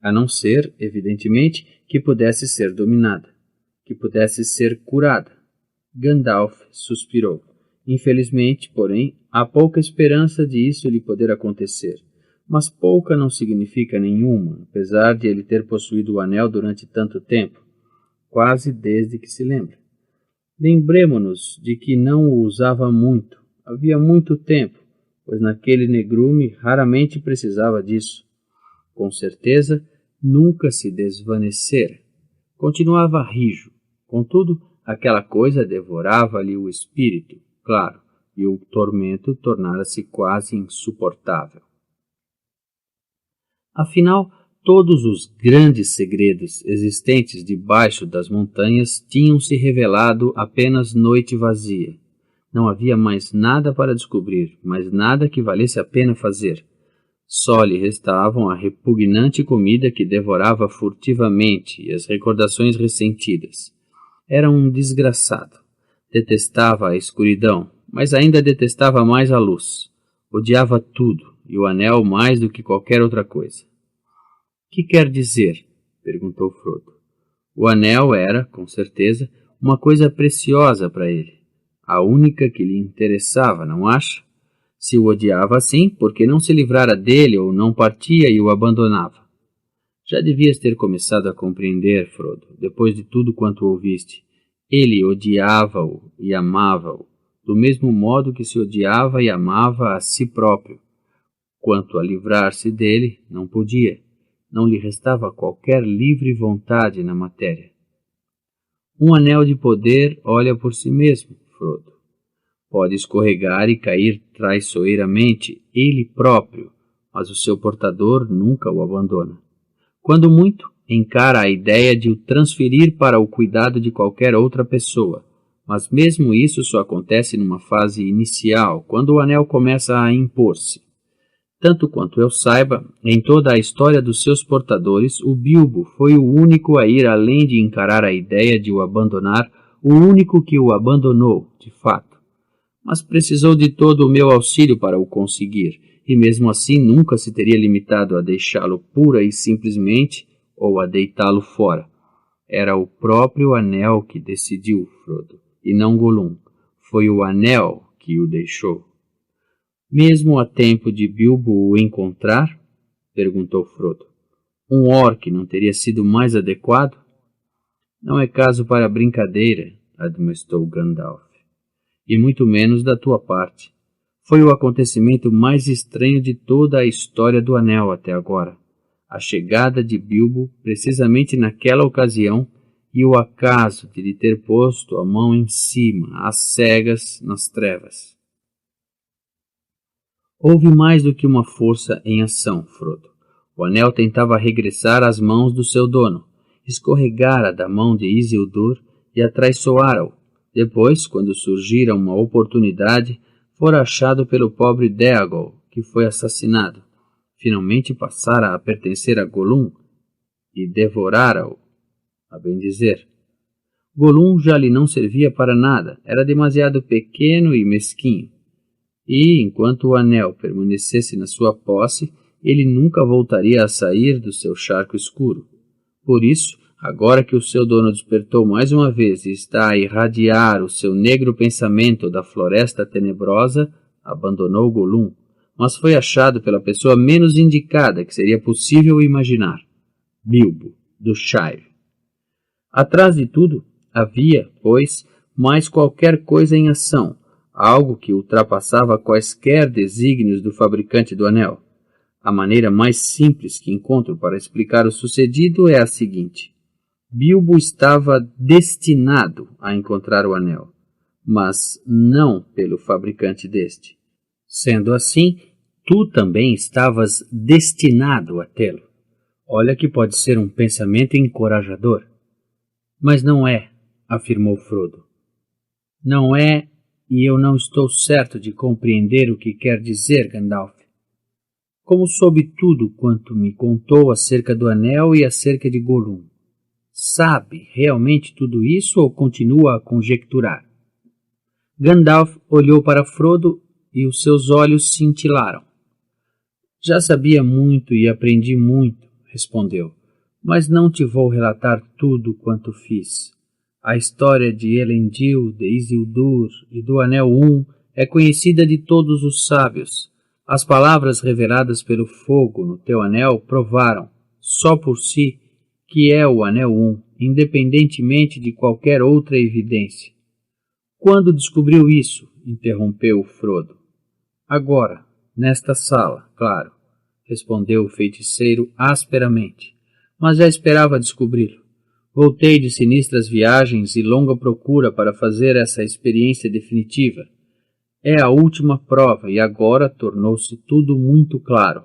a não ser, evidentemente, que pudesse ser dominada, que pudesse ser curada. Gandalf suspirou. Infelizmente, porém, há pouca esperança de isso lhe poder acontecer. Mas pouca não significa nenhuma, apesar de ele ter possuído o anel durante tanto tempo, quase desde que se lembra. Lembremo-nos de que não o usava muito, havia muito tempo, pois naquele negrume raramente precisava disso. Com certeza, nunca se desvanecera. Continuava rijo, contudo, aquela coisa devorava-lhe o espírito, claro, e o tormento tornara-se quase insuportável. Afinal, Todos os grandes segredos existentes debaixo das montanhas tinham se revelado apenas noite vazia. Não havia mais nada para descobrir, mais nada que valesse a pena fazer. Só lhe restavam a repugnante comida que devorava furtivamente e as recordações ressentidas. Era um desgraçado. Detestava a escuridão, mas ainda detestava mais a luz. Odiava tudo, e o anel mais do que qualquer outra coisa. Que quer dizer? Perguntou Frodo. O anel era, com certeza, uma coisa preciosa para ele. A única que lhe interessava, não acha? Se o odiava assim, por que não se livrara dele ou não partia e o abandonava? Já devias ter começado a compreender, Frodo, depois de tudo quanto ouviste. Ele odiava-o e amava-o, do mesmo modo que se odiava e amava a si próprio. Quanto a livrar-se dele, não podia. Não lhe restava qualquer livre vontade na matéria. Um anel de poder olha por si mesmo, Frodo. Pode escorregar e cair traiçoeiramente ele próprio, mas o seu portador nunca o abandona. Quando muito, encara a ideia de o transferir para o cuidado de qualquer outra pessoa, mas mesmo isso só acontece numa fase inicial, quando o anel começa a impor-se. Tanto quanto eu saiba, em toda a história dos seus portadores, o Bilbo foi o único a ir além de encarar a ideia de o abandonar, o único que o abandonou, de fato. Mas precisou de todo o meu auxílio para o conseguir, e mesmo assim nunca se teria limitado a deixá-lo pura e simplesmente, ou a deitá-lo fora. Era o próprio anel que decidiu, Frodo, e não Gollum. Foi o anel que o deixou. Mesmo a tempo de Bilbo o encontrar? Perguntou Frodo. Um orc não teria sido mais adequado? Não é caso para brincadeira, admoestou Gandalf. E muito menos da tua parte. Foi o acontecimento mais estranho de toda a história do Anel até agora. A chegada de Bilbo, precisamente naquela ocasião, e o acaso de lhe ter posto a mão em cima, às cegas, nas trevas. Houve mais do que uma força em ação, Frodo. O anel tentava regressar às mãos do seu dono, escorregara da mão de Isildur e atraiçoara-o. Depois, quando surgira uma oportunidade, fora achado pelo pobre Déagol, que foi assassinado. Finalmente passara a pertencer a Gollum e devorara-o, a bem dizer. Gollum já lhe não servia para nada, era demasiado pequeno e mesquinho. E, enquanto o anel permanecesse na sua posse, ele nunca voltaria a sair do seu charco escuro. Por isso, agora que o seu dono despertou mais uma vez e está a irradiar o seu negro pensamento da floresta tenebrosa, abandonou Gollum, mas foi achado pela pessoa menos indicada que seria possível imaginar, Bilbo, do Shire. Atrás de tudo, havia, pois, mais qualquer coisa em ação, algo que ultrapassava quaisquer desígnios do fabricante do anel. A maneira mais simples que encontro para explicar o sucedido é a seguinte. Bilbo estava destinado a encontrar o anel, mas não pelo fabricante deste. Sendo assim, tu também estavas destinado a tê-lo. Olha que pode ser um pensamento encorajador. Mas não é, afirmou Frodo. Não é, e eu não estou certo de compreender o que quer dizer, Gandalf. Como soube tudo quanto me contou acerca do anel e acerca de Gollum? Sabe realmente tudo isso ou continua a conjecturar? Gandalf olhou para Frodo e os seus olhos cintilaram. Já sabia muito e aprendi muito, respondeu, mas não te vou relatar tudo quanto fiz. A história de Elendil, de Isildur e do Anel é conhecida de todos os sábios. As palavras reveladas pelo fogo no teu anel provaram, só por si, que é o Anel independentemente de qualquer outra evidência. Quando descobriu isso? Interrompeu Frodo. Agora, nesta sala, claro, respondeu o feiticeiro asperamente, mas já esperava descobri-lo. Voltei de sinistras viagens e longa procura para fazer essa experiência definitiva. É a última prova e agora tornou-se tudo muito claro.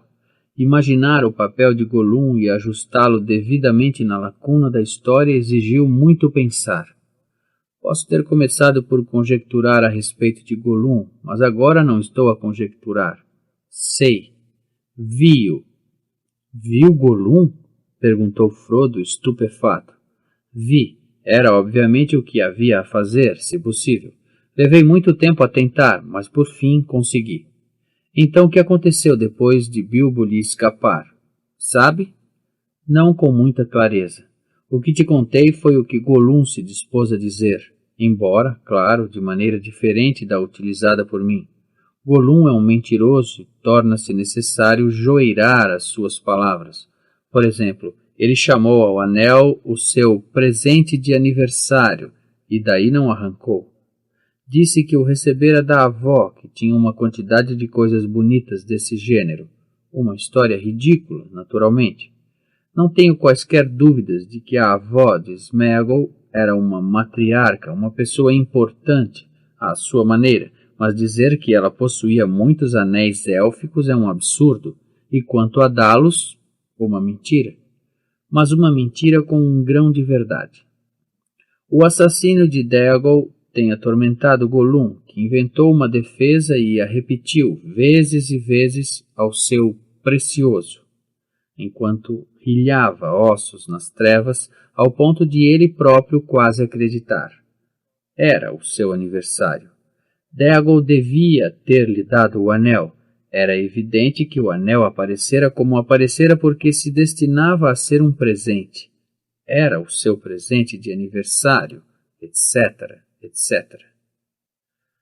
Imaginar o papel de Gollum e ajustá-lo devidamente na lacuna da história exigiu muito pensar. Posso ter começado por conjecturar a respeito de Gollum, mas agora não estou a conjecturar. Sei. Vi-o. Viu Gollum? Perguntou Frodo, estupefato. Vi. Era obviamente o que havia a fazer, se possível. Levei muito tempo a tentar, mas por fim consegui. Então o que aconteceu depois de Bilbo lhe escapar? Sabe? Não com muita clareza. O que te contei foi o que Gollum se dispôs a dizer, embora, claro, de maneira diferente da utilizada por mim. Gollum é um mentiroso e torna-se necessário joeirar as suas palavras. Por exemplo, ele chamou ao anel o seu presente de aniversário e daí não arrancou. Disse que o recebera da avó, que tinha uma quantidade de coisas bonitas desse gênero. Uma história ridícula, naturalmente. Não tenho quaisquer dúvidas de que a avó de Sméagol era uma matriarca, uma pessoa importante, à sua maneira, mas dizer que ela possuía muitos anéis élficos é um absurdo, e quanto a dá-los, uma mentira. Mas uma mentira com um grão de verdade. O assassino de Déagol tem atormentado Gollum, que inventou uma defesa e a repetiu vezes e vezes ao seu precioso, enquanto rilhava ossos nas trevas, ao ponto de ele próprio quase acreditar. Era o seu aniversário. Déagol devia ter-lhe dado o anel. Era evidente que o anel aparecera como aparecera porque se destinava a ser um presente. Era o seu presente de aniversário, etc., etc.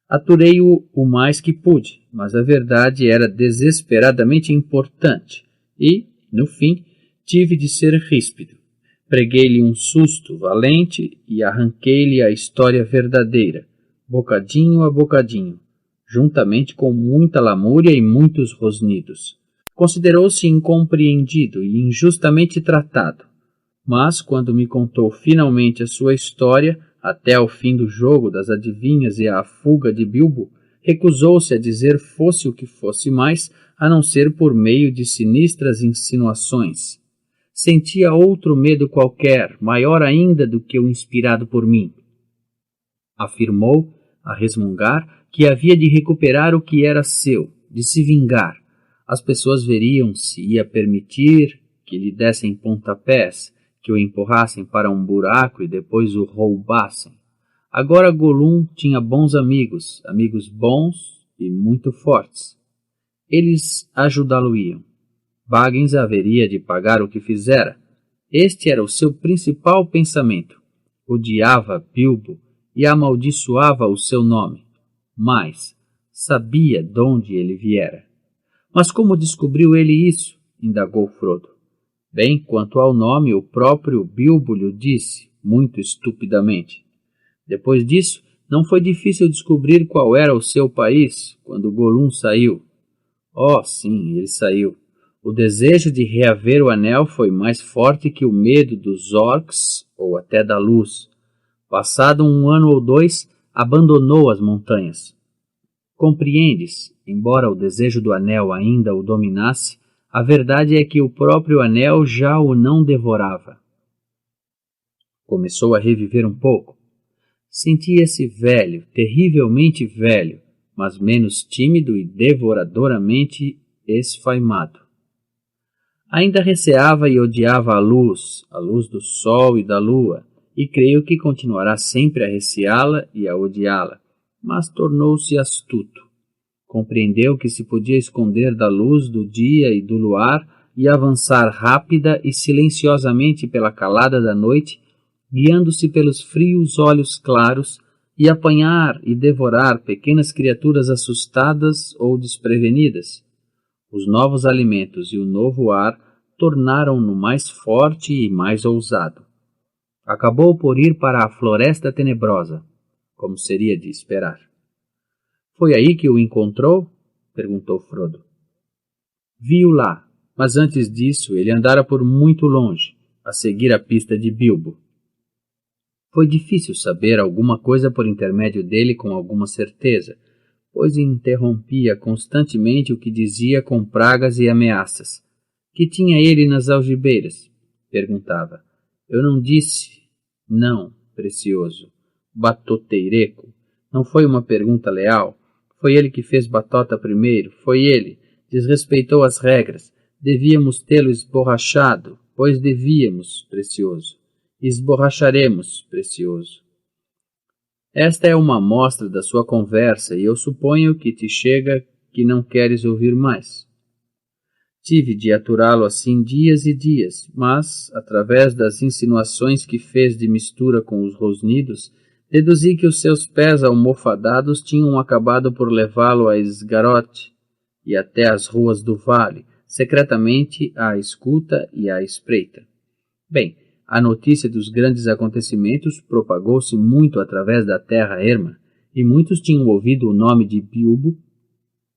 Aturei-o o mais que pude, mas a verdade era desesperadamente importante e, no fim, tive de ser ríspido. Preguei-lhe um susto valente e arranquei-lhe a história verdadeira, bocadinho a bocadinho, juntamente com muita lamúria e muitos rosnidos. Considerou-se incompreendido e injustamente tratado, mas quando me contou finalmente a sua história, até ao fim do jogo das adivinhas e a fuga de Bilbo, recusou-se a dizer fosse o que fosse mais, a não ser por meio de sinistras insinuações. Sentia outro medo qualquer, maior ainda do que o inspirado por mim. Afirmou, a resmungar, que havia de recuperar o que era seu, de se vingar. As pessoas veriam se ia permitir que lhe dessem pontapés, que o empurrassem para um buraco e depois o roubassem. Agora Gollum tinha bons amigos, amigos bons e muito fortes. Eles ajudá-lo-iam. Baggins haveria de pagar o que fizera. Este era o seu principal pensamento. Odiava Bilbo e amaldiçoava o seu nome. Mas sabia de onde ele viera. Mas como descobriu ele isso? Indagou Frodo. Bem, quanto ao nome, o próprio Bilbo lhe disse, muito estupidamente. Depois disso, não foi difícil descobrir qual era o seu país, quando Gollum saiu. Oh, sim, ele saiu. O desejo de reaver o anel foi mais forte que o medo dos orcs, ou até da luz. Passado 1 ano ou 2, abandonou as montanhas. Compreendes, embora o desejo do anel ainda o dominasse, a verdade é que o próprio anel já o não devorava. Começou a reviver um pouco. Sentia-se velho, terrivelmente velho, mas menos tímido e devoradoramente esfaimado. Ainda receava e odiava a luz do sol e da lua, e creio que continuará sempre a receá-la e a odiá-la, mas tornou-se astuto. Compreendeu que se podia esconder da luz do dia e do luar e avançar rápida e silenciosamente pela calada da noite, guiando-se pelos frios olhos claros e apanhar e devorar pequenas criaturas assustadas ou desprevenidas. Os novos alimentos e o novo ar tornaram-no mais forte e mais ousado. Acabou por ir para a Floresta Tenebrosa, como seria de esperar. Foi aí que o encontrou? Perguntou Frodo. Vi-o lá, mas antes disso ele andara por muito longe, a seguir a pista de Bilbo. Foi difícil saber alguma coisa por intermédio dele com alguma certeza, pois interrompia constantemente o que dizia com pragas e ameaças. Que tinha ele nas algibeiras? Perguntava. Eu não disse. Não, precioso. Batoteireco. Não foi uma pergunta leal. Foi ele que fez batota primeiro. Foi ele. Desrespeitou as regras. Devíamos tê-lo esborrachado. Pois devíamos, precioso. Esborracharemos, precioso. Esta é uma amostra da sua conversa e eu suponho que te chega que não queres ouvir mais. Tive de aturá-lo assim dias e dias, mas, através das insinuações que fez de mistura com os rosnidos, deduzi que os seus pés almofadados tinham acabado por levá-lo a Esgarote e até as ruas do vale, secretamente à escuta e à espreita. Bem, a notícia dos grandes acontecimentos propagou-se muito através da terra erma, e muitos tinham ouvido o nome de Bilbo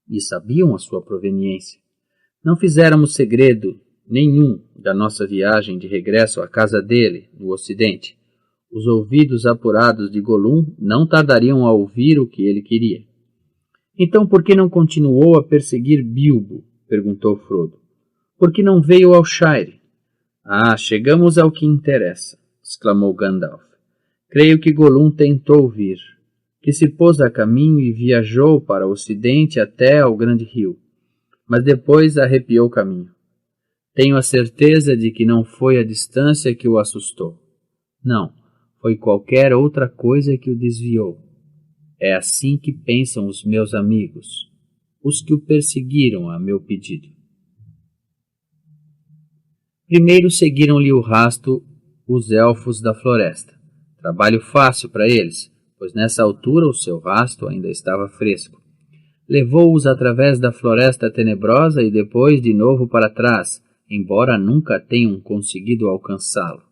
e sabiam a sua proveniência. Não fizéramos segredo nenhum da nossa viagem de regresso à casa dele, no ocidente. Os ouvidos apurados de Gollum não tardariam a ouvir o que ele queria. Então por que não continuou a perseguir Bilbo? Perguntou Frodo. Por que não veio ao Shire? Ah, chegamos ao que interessa, exclamou Gandalf. Creio que Gollum tentou vir, que se pôs a caminho e viajou para o ocidente até ao grande rio, mas depois arrepiou o caminho. Tenho a certeza de que não foi a distância que o assustou. Não, foi qualquer outra coisa que o desviou. É assim que pensam os meus amigos, os que o perseguiram a meu pedido. Primeiro seguiram-lhe o rasto os elfos da floresta. Trabalho fácil para eles, pois nessa altura o seu rasto ainda estava fresco. Levou-os através da floresta tenebrosa e depois de novo para trás, embora nunca tenham conseguido alcançá-lo.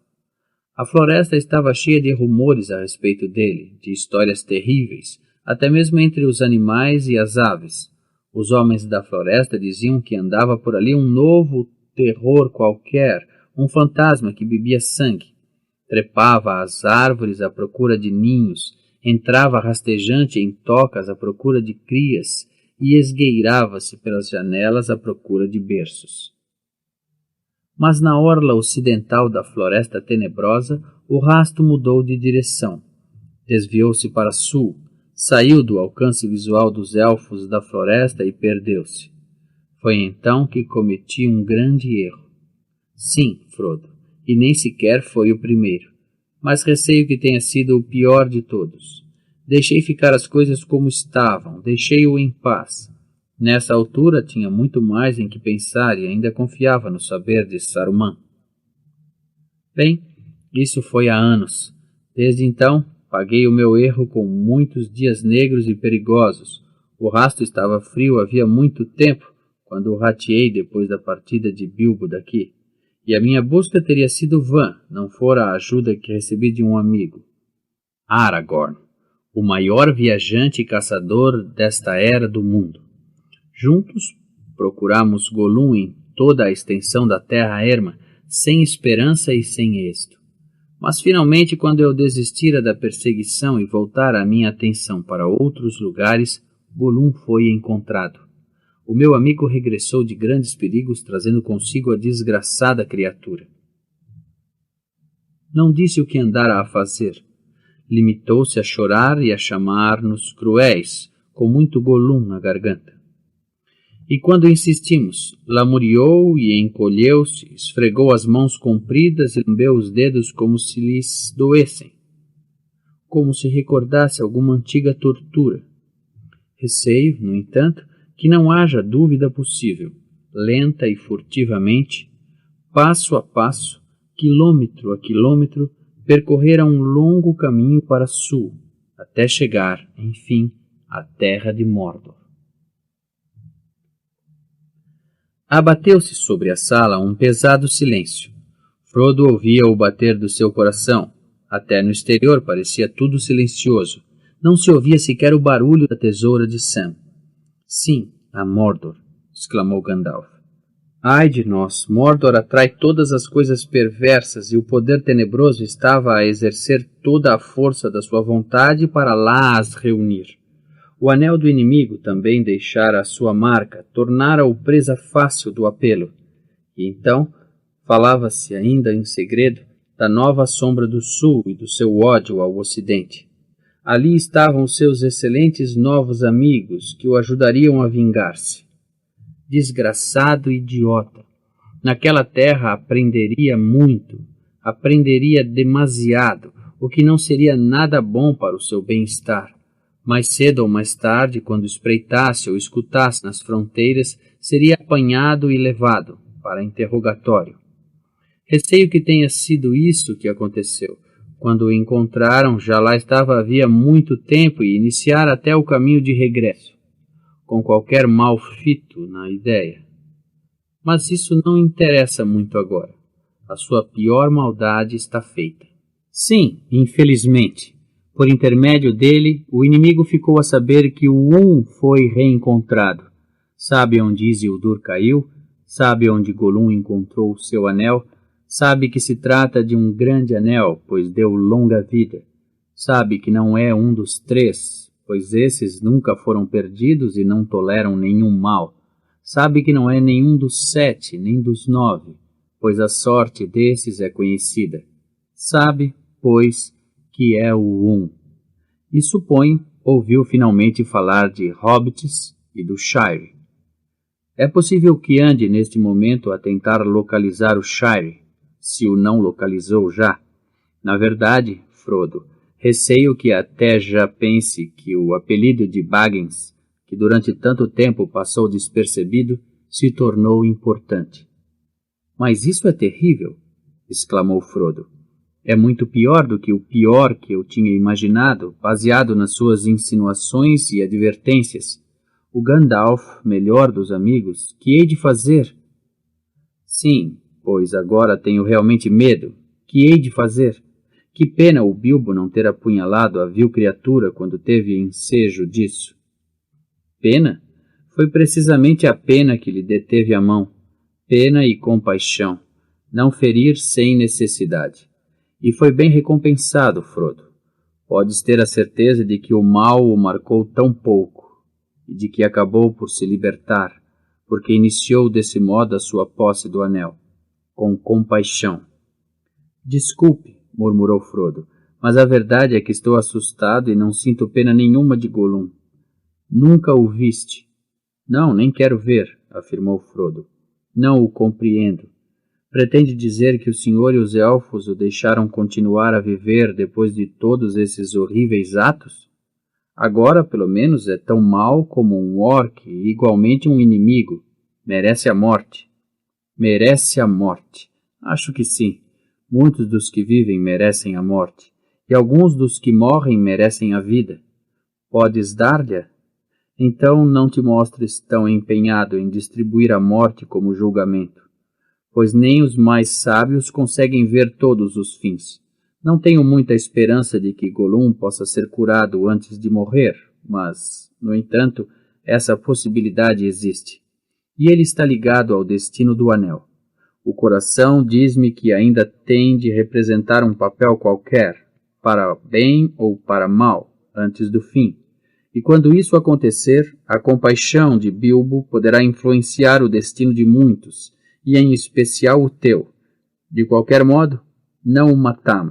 A floresta estava cheia de rumores a respeito dele, de histórias terríveis, até mesmo entre os animais e as aves. Os homens da floresta diziam que andava por ali um novo terror qualquer, um fantasma que bebia sangue. Trepava às árvores à procura de ninhos, entrava rastejante em tocas à procura de crias e esgueirava-se pelas janelas à procura de berços. Mas na orla ocidental da floresta tenebrosa, o rasto mudou de direção. Desviou-se para sul, saiu do alcance visual dos elfos da floresta e perdeu-se. Foi então que cometi um grande erro. Sim, Frodo, e nem sequer foi o primeiro, mas receio que tenha sido o pior de todos. Deixei ficar as coisas como estavam, deixei-o em paz. Nessa altura tinha muito mais em que pensar e ainda confiava no saber de Saruman. Bem, isso foi há anos. Desde então, paguei o meu erro com muitos dias negros e perigosos. O rasto estava frio havia muito tempo, quando o rateei depois da partida de Bilbo daqui, e a minha busca teria sido vã, não fora a ajuda que recebi de um amigo. Aragorn, o maior viajante e caçador desta era do mundo. Juntos, procuramos Gollum em toda a extensão da terra erma, sem esperança e sem êxito. Mas finalmente, quando eu desistira da perseguição e voltara a minha atenção para outros lugares, Gollum foi encontrado. O meu amigo regressou de grandes perigos, trazendo consigo a desgraçada criatura. Não disse o que andara a fazer. Limitou-se a chorar e a chamar-nos cruéis, com muito Gollum na garganta. E quando insistimos, lamuriou e encolheu-se, esfregou as mãos compridas e lambeu os dedos como se lhes doessem, como se recordasse alguma antiga tortura. Receio, no entanto, que não haja dúvida possível, lenta e furtivamente, passo a passo, quilômetro a quilômetro, percorrera um longo caminho para sul, até chegar, enfim, à terra de Mordor. Abateu-se sobre a sala um pesado silêncio. Frodo ouvia o bater do seu coração. Até no exterior parecia tudo silencioso. Não se ouvia sequer o barulho da tesoura de Sam. Sim, a Mordor, exclamou Gandalf. Ai de nós, Mordor atrai todas as coisas perversas e o poder tenebroso estava a exercer toda a força da sua vontade para lá as reunir. O anel do inimigo também deixara a sua marca, tornara-o presa fácil do apelo. E então falava-se ainda em segredo da nova sombra do sul e do seu ódio ao ocidente. Ali estavam seus excelentes novos amigos que o ajudariam a vingar-se. Desgraçado idiota! Naquela terra aprenderia muito, aprenderia demasiado, o que não seria nada bom para o seu bem-estar. Mais cedo ou mais tarde, quando espreitasse ou escutasse nas fronteiras, seria apanhado e levado para interrogatório. Receio que tenha sido isso que aconteceu. Quando o encontraram, já lá estava havia muito tempo e iniciara até o caminho de regresso, com qualquer mal fito na ideia. Mas isso não interessa muito agora. A sua pior maldade está feita. Sim, infelizmente, por intermédio dele, o inimigo ficou a saber que o foi reencontrado. Sabe onde Isildur caiu, sabe onde Gollum encontrou seu anel, sabe que se trata de um grande anel, pois deu longa vida. Sabe que não é um dos 3, pois esses nunca foram perdidos e não toleram nenhum mal. Sabe que não é nenhum dos 7, nem dos 9, pois a sorte desses é conhecida. Sabe, pois, que é o E suponho, ouviu finalmente falar de hobbits e do Shire. É possível que ande neste momento a tentar localizar o Shire, se o não localizou já. Na verdade, Frodo, receio que até já pense que o apelido de Baggins, que durante tanto tempo passou despercebido, se tornou importante. Mas isso é terrível, exclamou Frodo. É muito pior do que o pior que eu tinha imaginado, baseado nas suas insinuações e advertências. O Gandalf, melhor dos amigos, que hei de fazer? Sim, pois agora tenho realmente medo. Que hei de fazer? Que pena o Bilbo não ter apunhalado a vil criatura quando teve ensejo disso. Pena? Foi precisamente a pena que lhe deteve a mão. Pena e compaixão. Não ferir sem necessidade. E foi bem recompensado, Frodo. Podes ter a certeza de que o mal o marcou tão pouco, e de que acabou por se libertar, porque iniciou desse modo a sua posse do anel, com compaixão. Desculpe, murmurou Frodo, mas a verdade é que estou assustado e não sinto pena nenhuma de Gollum. Nunca o viste? Não, nem quero ver, afirmou Frodo. Não o compreendo. Pretende dizer que o senhor e os elfos o deixaram continuar a viver depois de todos esses horríveis atos? Agora, pelo menos, é tão mau como um orc e igualmente um inimigo. Merece a morte. Merece a morte. Acho que sim. Muitos dos que vivem merecem a morte. E alguns dos que morrem merecem a vida. Podes dar-lhe? Então não te mostres tão empenhado em distribuir a morte como julgamento, pois nem os mais sábios conseguem ver todos os fins. Não tenho muita esperança de que Gollum possa ser curado antes de morrer, mas, no entanto, essa possibilidade existe. E ele está ligado ao destino do anel. O coração diz-me que ainda tem de representar um papel qualquer, para bem ou para mal, antes do fim. E quando isso acontecer, a compaixão de Bilbo poderá influenciar o destino de muitos, e em especial o teu. De qualquer modo, não o matamos.